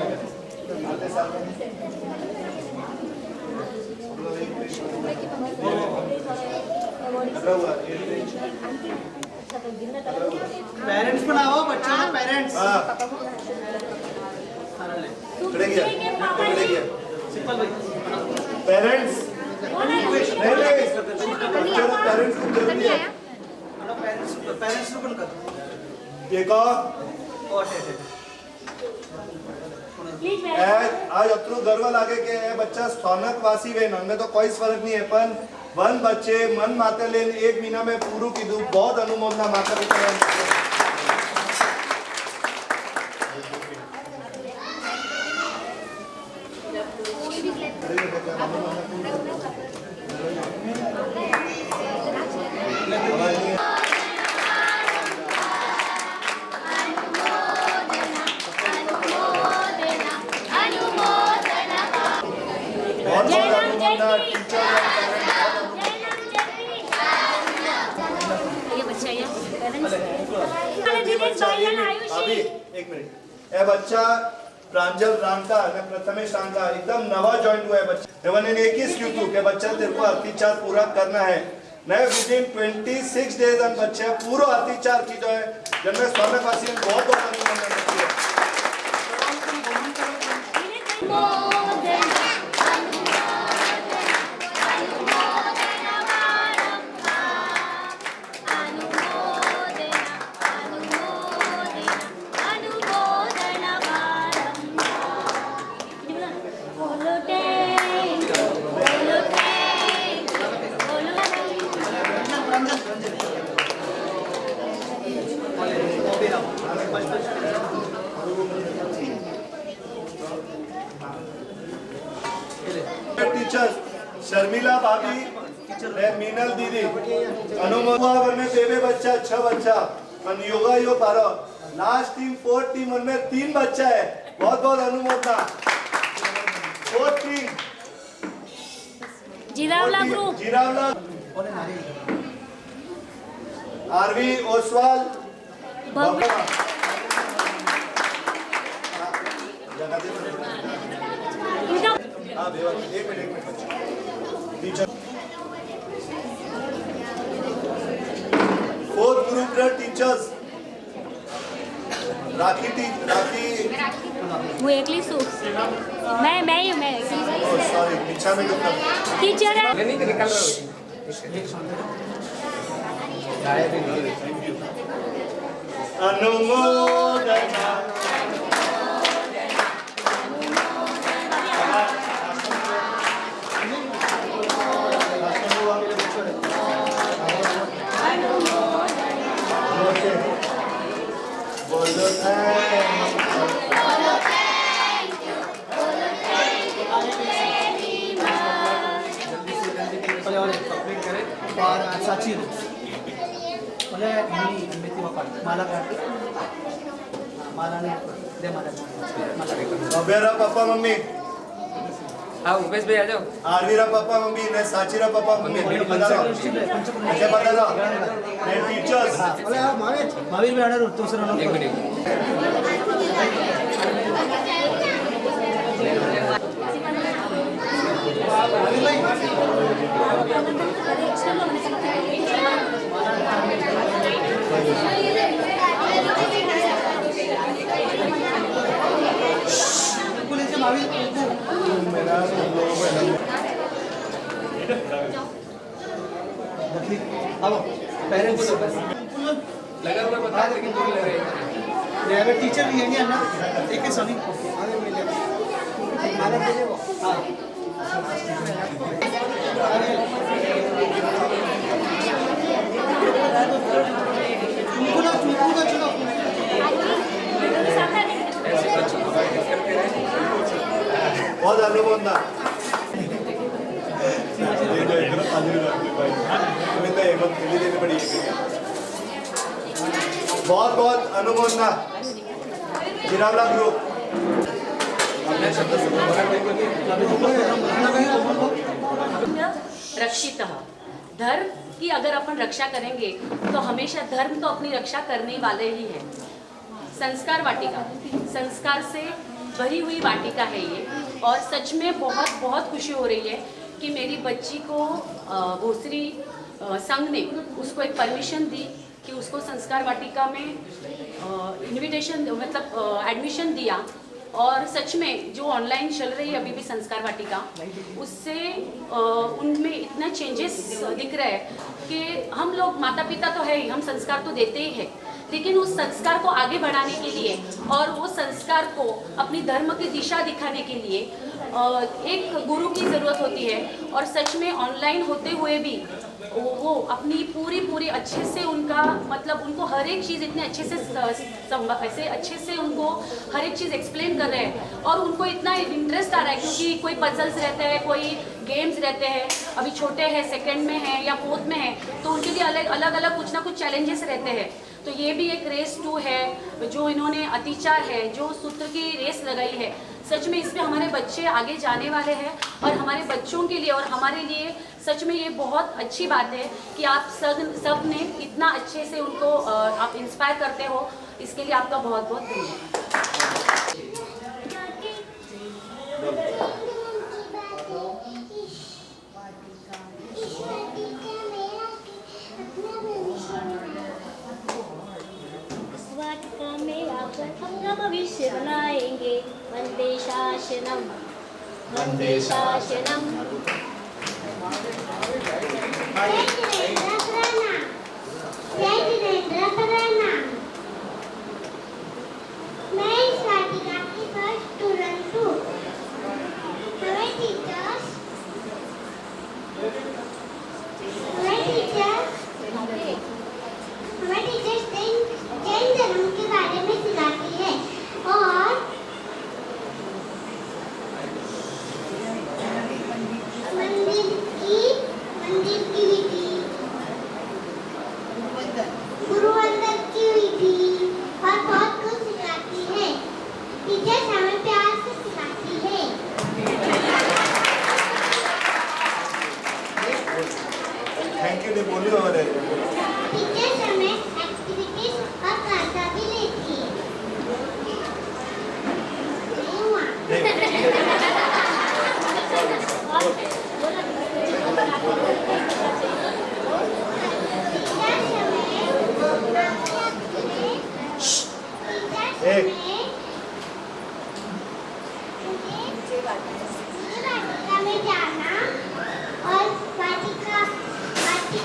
S4: पेरेंट्स पण आओ बच्चों ना पेरेंट्स।
S3: हां
S2: सूबे के पापा जी
S4: सिंपल भाई
S3: पेरेंट्स
S2: नहीं
S3: बच्चों को पेरेंट्स को जरूरी है।
S4: पेरेंट्स को पण कर
S3: देखो
S4: और है
S2: प्लीज
S3: आज अतरू गर्व लागे के ए बच्चा स्थानक वासी वे हमें तो कोई फर्क नहीं है, पर वन बच्चे मन माते लेन 1 महीना में पूरू कीधु बहुत अनुमोदना माता पिता। ये बच्चा अभी एक मिनिट ये बच्चा प्रांजल रांका અને प्रथमेश रांका एकदम नवा जॉइन हुआ है बच्चा एवं ने एक ही क्यों तू के बच्चा तेरे को अतिचार पूरा करना है मैं विद इन 26 डेज अन बच्चे पूरा अतिचार की जो है जन्म स्वामी पासी बहुत बहुत अभिनंदन करती है टीचर्स शर्मिला भाभी मीनल दीदी अनुमोदन में बेबे बच्चा 6 बच्चा और योगा यो पारो लास्ट टीम 4 टीम उनमें 3 बच्चा है बहुत बहुत अनुमोदना 4 टीम
S2: जीरावला ग्रुप
S3: जीरावला आरवी ओसवाल हाँ एक मिनट टीचर 4th ग्रुप रे टीचर्स राखी
S2: હું એકલી છું मैं
S3: सॉरी पीछा में
S2: टीचर है
S3: अनुमोदना
S4: और साची बोले मेथी वापर माला काट माला ने दे माला
S3: अबेरा पापा मम्मी
S10: हाँ उमेश भाई आ जाओ
S3: आरवीरा पापा मम्मी ने साचीरा पापा मम्मी ऐसे बता दो ने टीचर्स
S6: बोले आप
S4: महावीर भी आना दूसरा नाम
S10: एक मिनट
S4: पेरेंट्स
S10: लगा हुआ बता लेकिन दूर लग रहे हैं
S4: टीचर भी है ना एक है सभी हाँ
S3: बहुत अनुमोदना बहुत बहुत अनुमोदना जिरावला ग्रुप
S11: रक्षितः धर्म की अगर अपन रक्षा करेंगे तो हमेशा धर्म तो अपनी रक्षा करने वाले ही है। संस्कार वाटिका संस्कार से भरी हुई वाटिका है ये और सच में बहुत बहुत खुशी हो रही है कि मेरी बच्ची को भोसरी संघ ने उसको एक परमिशन दी कि उसको संस्कार वाटिका में इनविटेशन मतलब एडमिशन दिया और सच में जो ऑनलाइन चल रही है अभी भी संस्कार वाटिका उससे उनमें इतना चेंजेस दिख रहा है कि हम लोग माता पिता तो है ही हम संस्कार तो देते ही हैं लेकिन उस संस्कार को आगे बढ़ाने के लिए और वो संस्कार को अपनी धर्म की दिशा दिखाने के लिए एक गुरु की ज़रूरत होती है और सच में ऑनलाइन होते हुए भी वो अपनी पूरी अच्छे से उनका मतलब उनको हर एक चीज़ इतने अच्छे से ऐसे अच्छे से उनको हर एक चीज़ एक्सप्लेन कर रहे हैं और उनको इतना इंटरेस्ट आ रहा है क्योंकि कोई पजल्स रहते हैं कोई गेम्स रहते हैं अभी छोटे हैं सेकंड में हैं या 4th में हैं तो उनके लिए अलग अलग कुछ ना कुछ चैलेंजेस रहते हैं। तो ये भी एक रेस 2 है जो इन्होंने अतिचार है जो सूत्र की रेस लगाई है। सच में इसमें हमारे बच्चे आगे जाने वाले हैं और हमारे बच्चों के लिए और हमारे लिए सच में ये बहुत अच्छी बात है कि आप सब ने इतना अच्छे से उनको आप इंस्पायर करते हो। इसके लिए आपका बहुत बहुत धन्यवाद।
S2: वाटिका में आकर अपना भविष्य बनाएंगे। वंदे शासनम वंदे शासनम।
S12: मैं इस वाटिका की फर्स्ट स्टूडेंट हूँ। हमें टीचर्स जैन धर्म के बारे में सिखाती है और मंदिर की विधि, गुरु वंदन की विधि और बहुत कुछ सिखाती है। टीचर्स हमें प्यार से सिखाती है।
S3: थैंक यू बोलिए। और
S12: टीचर्स हमें एक्टिविटीज और क्लासा भी लेती है। वाटिका में जाना और वाटिका की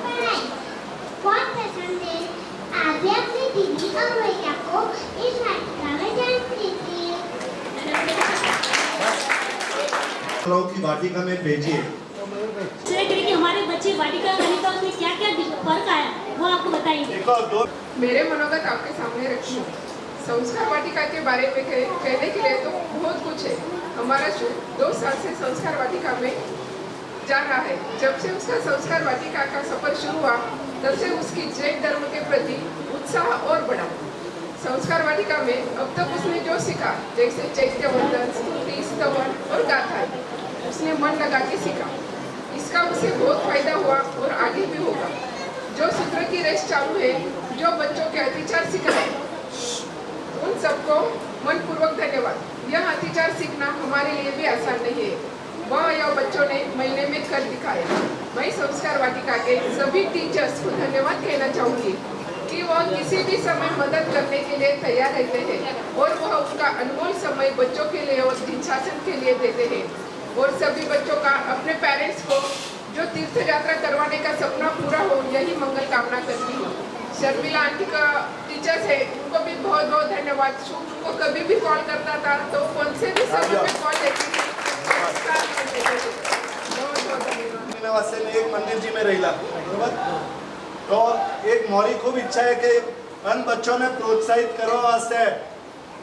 S12: पढ़ाई बहुत पसंद है। आप भी अपनी दीदी और भैया को इस वाटिका में जाने दीजिए।
S3: की वाटिका में भेजिए।
S2: कि हमारे बच्चे वाटिका में तो उसमें क्या क्या फर्क आया वो आपको बताएंगे।
S5: मेरे मनोगत आपके सामने रखी हूँ। संस्कार वाटिका के बारे में कहने के लिए तो बहुत कुछ है। हमारा शुभ 2 साल से संस्कार वाटिका में जा रहा है। जब से उसका संस्कार वाटिका का सफर शुरू हुआ तब से उसकी जैन धर्म के प्रति उत्साह और बढ़ा। संस्कार वाटिका में अब तक उसने जो सीखा, जैसे चैत्य वंदन, स्तुति, स्तवन और गाथा, उसने मन लगा के सीखा। इसका उसे बहुत फायदा हुआ और आगे भी होगा। जो सूत्र की रेस चालू है, जो बच्चों के अतिचार सीख रहे हैं, उन सबको मनपूर्वक धन्यवाद। यह अतिचार सीखना हमारे लिए भी आसान नहीं है। वह यह बच्चों ने महीने में कर दिखाया। मैं संस्कार वाटिका के सभी टीचर्स को धन्यवाद कहना चाहूँगी कि वह किसी भी समय मदद करने के लिए तैयार रहते हैं और वह उनका अनमोल समय बच्चों के लिए और शासन के लिए देते हैं। और सभी बच्चों का अपने पेरेंट्स को जो तीर्थ यात्रा करवाने का सपना पूरा हो, यही मंगल कामना करती हूँ। शर्मिला आंटी का टीचर्स है, उनको भी बहुत बहुत धन्यवाद। उनको कभी भी कॉल करता था तो कौन से भी समय में कॉल लेती थी।
S3: एक मंदिर जी में रहिला बरोबर। तो एक मोरी खूब इच्छा है कि अन बच्चों ने प्रोत्साहित करो वास्ते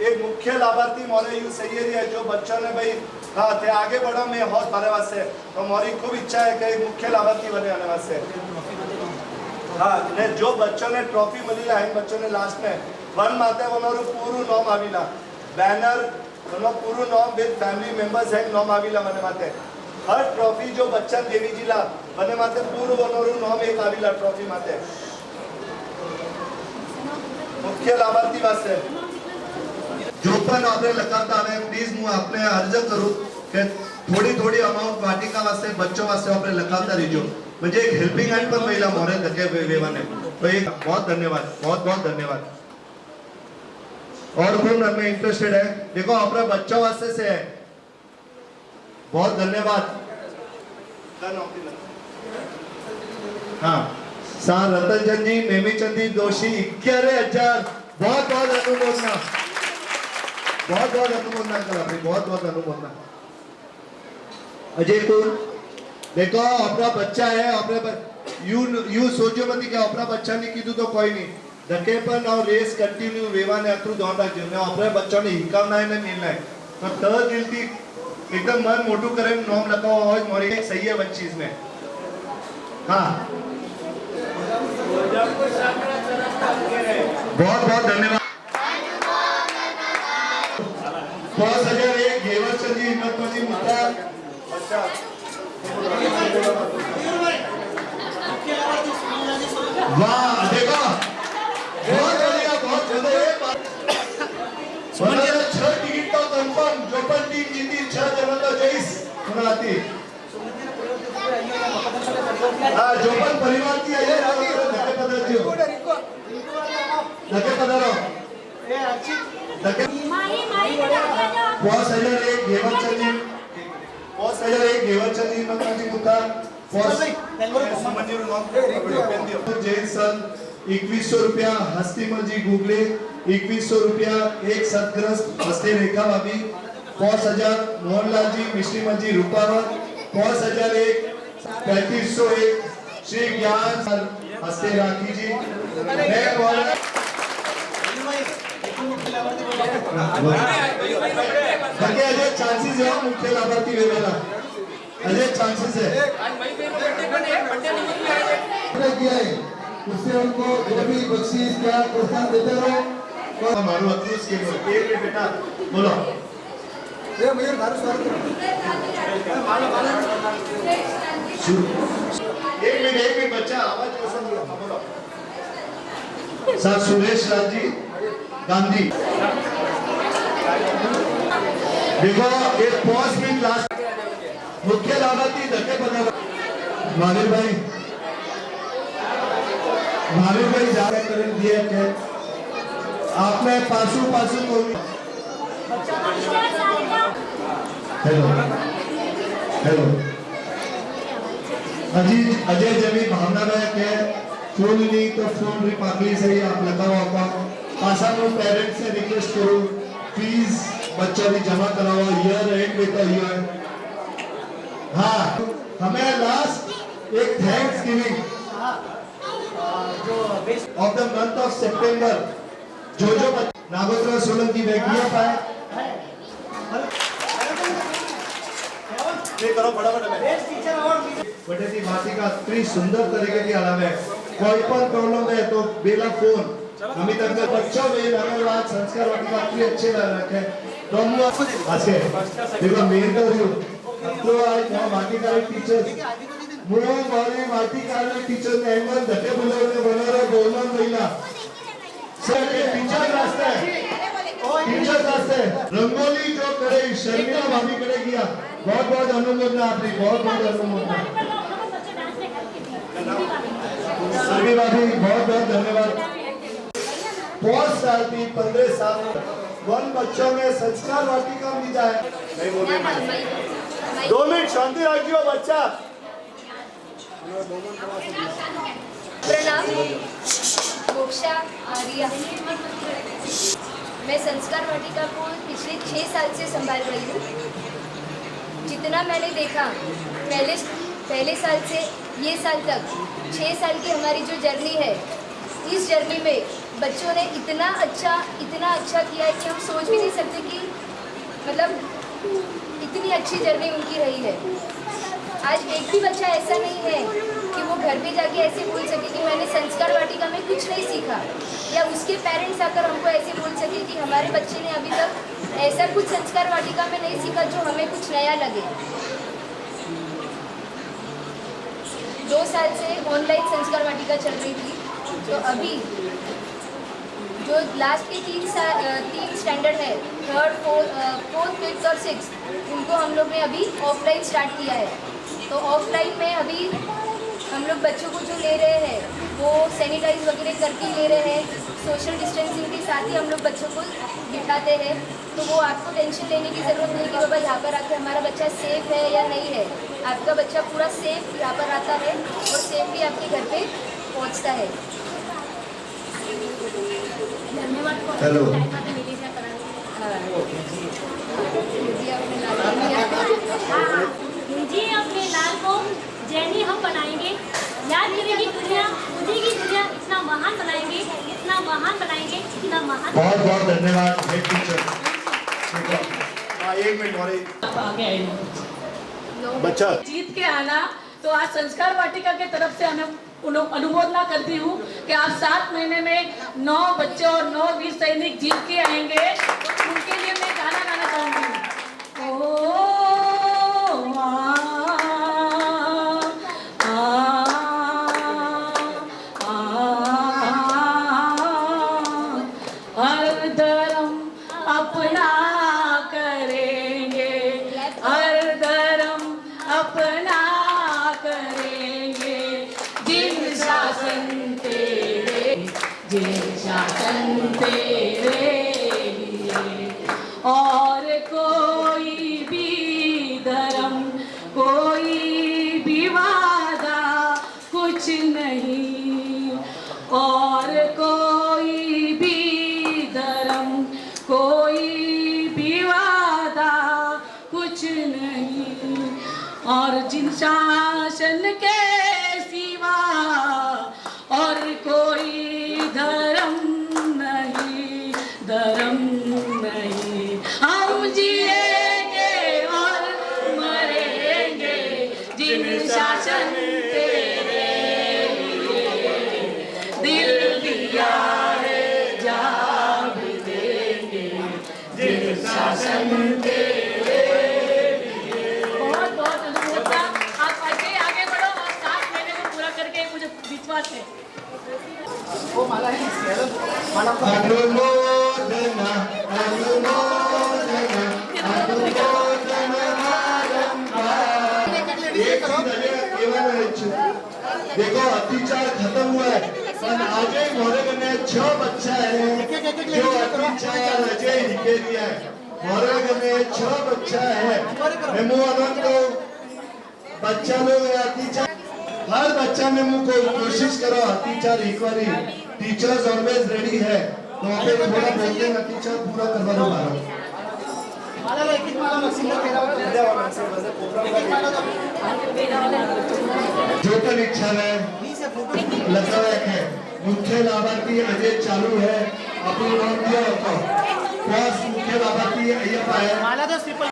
S3: एक मुख्य लाभार्थी मोरे यू सही है जो बच्चों ने भाई हाँ थे आगे बढ़ो मैं बहुत भरे वास्ते। तो मोरी खूब इच्छा है कि एक मुख्य लाभार्थी बने आने वास्ते। हाँ ने जो बच्चों ने ट्रॉफी मिली है इन बच्चों ने लास्ट में वन माते वनोरु पूरू नॉम आविला बैनर वनो पूरू नॉम विद फैमिली मेंबर्स है नॉम आविला मने माते हर ट्रॉफी जो बच्चा देवी जिला बने माते पूरू वनोरु नॉम एक आविला ट्रॉफी माते मुख्य लाभार्थी वास्ते जो पण आपने लगाता है प्लीज मु आपने अर्ज करू कि थोड़ी थोड़ी अमाउंट वाटिका वास्ते बच्चों वास्ते आपने लगाता रहिजो म्हणजे एक हेल्पिंग हैंड पर महिला मोरे धके वेवाने। तो एक बहुत धन्यवाद, बहुत बहुत धन्यवाद। और कौन में इंटरेस्टेड है? देखो अपने बच्चों वास्ते से है। बहुत धन्यवाद। हाँ सार रतन चंद जी, नेमीचंद जी दोषी 11,000 बहुत बहुत अनुमोदना, बहुत बहुत अनुमोदना करा, बहुत बहुत अनुमोदना। अजय कौन देखो अपना बच्चा है अपने यू सोचो मत कि अपना बच्चा नहीं कीधु तो कोई नहीं धके पर ना रेस कंटिन्यू वेवाने अथरू दौड़ रखो ने अपने बच्चों ने हिकावना है ने मिलना है तो तर दिल थी एकदम मन मोटू करे नॉम लगाओ और मोरी सही है बच्ची इसमें। हाँ बहुत बहुत धन्यवाद। 5001 घेवर जी हिम्मत बच्चा वाह देखो बहुत बढ़िया बहुत बढ़िया। 6 टिकट तो कंफर्म जो पण टीम जीती 6 जण तो जईस म्हणाती हां जो पण परिवार ती आहे धके पदार्थ धके पदार्थ पॉस हजार एक घेवरचंदी मंत्री तुका पॉस मंजूर जैन सर 2100 रुपया हस्तीमलजी गुगले 2100 रुपया एक सदग्रस्त हस्ते रेखा भाभी पॉस हजार मोहनलाल जी मिश्रीमलजी रूपावर पॉस हजार एक 3501 श्री ज्ञान सर हस्ते राखी जी बाकी अजय चांसेस है मुख्य लाभार्थी वेवेला अजय चांसेस है
S6: किया है उससे उनको जो भी बख्शीश क्या प्रोत्साहन देते रहो।
S3: हमारो अक्रूस के एक में बेटा बोलो
S6: ये मयूर भारत सर
S3: एक मिनट बच्चा आवाज कैसा बोलो सर सुरेश राज जी गांधी देखो एक पॉज मिनट लास्ट मुख्य लाभार्थी धक्के पदार्थ महावीर भाई ज्यादा कर दिए थे आपने पासू को हेलो हेलो अजय जमी भावना में के फोन नहीं तो फोन री पागली से ही आप लगाओ आपका पासा में पेरेंट्स से रिक्वेस्ट करो प्लीज बच्चा भी जमा कराओ ईयर एंड बेटा ईयर हाँ हमें लास्ट एक thanksgiving of the month of सितंबर जो नागोत्रा सोलंकी वैज्ञा पाए ये करो फटाफट बटेती भाषिका अति सुंदर तरीके की आराम है कोई पण प्रॉब्लम है तो बेला फोन हमें तक बच्चों में धन्यवाद संस्कार वाटिका अति अच्छे रखे तो हम आज के देखो मेन कर रही हूं तो आज वाटिका टीचर्स मुझे वाली वाटिका टीचर ने एंगल धक्के बुलाने बना रहा बोलना महिला सर के टीचर रास्ते रंगोली जो करे शर्मिला भाभी करे किया बहुत बहुत अनुमोदना आपकी बहुत बहुत अनुमोदना सभी भाभी बहुत बहुत धन्यवाद बहुत साल की 15 साल वन बच्चों में संस्कार वाटिका मिल जाए नहीं बोले 2 मिनट शांति रखियो बच्चा
S13: प्रणाम मोक्षा आर्या मैं संस्कार वाटिका को पिछले 6 साल से संभाल रही हूँ। जितना मैंने देखा पहले साल से ये साल तक 6 साल की हमारी जो जर्नी है इस जर्नी में बच्चों ने इतना अच्छा किया है कि हम सोच भी नहीं सकते कि मतलब इतनी अच्छी जर्नी उनकी रही है। आज एक भी बच्चा ऐसा नहीं है कि वो घर पे जाके ऐसे बोल सके कि मैंने संस्कार वाटिका में कुछ नहीं सीखा, या उसके पेरेंट्स आकर हमको ऐसे बोल सके कि हमारे बच्चे ने अभी तक ऐसा कुछ संस्कार वाटिका में नहीं सीखा जो हमें कुछ नया लगे। 2 साल से ऑनलाइन संस्कार वाटिका चल रही थी, तो अभी जो लास्ट के 3 स्टैंडर्ड है 3rd 4th 5th और 6th उनको हम लोग ने अभी ऑफलाइन स्टार्ट किया है। तो ऑफलाइन में अभी हम लोग बच्चों को जो ले रहे हैं वो सैनिटाइज वगैरह करके ले रहे हैं, सोशल डिस्टेंसिंग के साथ ही हम लोग बच्चों को बिठाते हैं। तो वो आपको टेंशन लेने की ज़रूरत नहीं कि बाबा यहाँ पर आके हमारा बच्चा सेफ है या नहीं है। आपका बच्चा पूरा सेफ यहाँ पर आता है और सेफली आपके घर पे पहुँचता है।
S2: धन्यवाद।
S3: हेलो
S2: जी अपने लाल को जैनी हम बनाएंगे, याद करेंगे दुनिया मुझे की दुनिया इतना महान बनाएंगे, इतना महान बनाएंगे, इतना महान।
S3: बहुत बहुत धन्यवाद हेड टीचर। एक मिनट और बच्चा
S11: जीत के आना। तो आज संस्कार वाटिका के तरफ से हमें अनुमोदना करती हूँ कि आप 7 महीने में 9 बच्चे और 9 वीर सैनिक जीत के आएंगे। उनके लिए मैं गाना गाना चाहूँगी। ओ जिन शासन तेरे लिए और कोई भी धर्म कोई भी वादा कुछ नहीं और कोई भी धर्म कोई भी वादा कुछ नहीं और जिन शासन के सिवा और कोई धर्म नहीं हम जिएंगे और मरेंगे जिन शासन तेरे लिए दिल दिया है जान भी देंगे जिन शासन तेरे लिए। बहुत बहुत धन्यवाद। आप ऐसे आगे बढ़ो और 7 महीने को पूरा करके मुझे विश्वास है।
S4: वो माला है माला
S6: अनुमोदना अनुमोदना देखो अत्याचार खत्म हुआ है पण आजही मोरेगावने 6 बच्चा है जो अत्याचार अजय हिकेरिया है मोरेगावने 6 बच्चा है मैं आनंद बच्चा लोग अत्याचार हर बच्चा में मुझको कोशिश करो अत्याचार एक बारी टीचर्स ऑलवेज रेडी है तो वहाँ पे थोड़ा बोलते हैं अत्याचार पूरा करवा दो
S4: माला एक माला मशीन
S6: जो पण इच्छा है लग्न है मुख्य लाभार्थी अजय चालू है आपण नोंद दिया होता मुख्य लाभार्थी अय्यप्पा है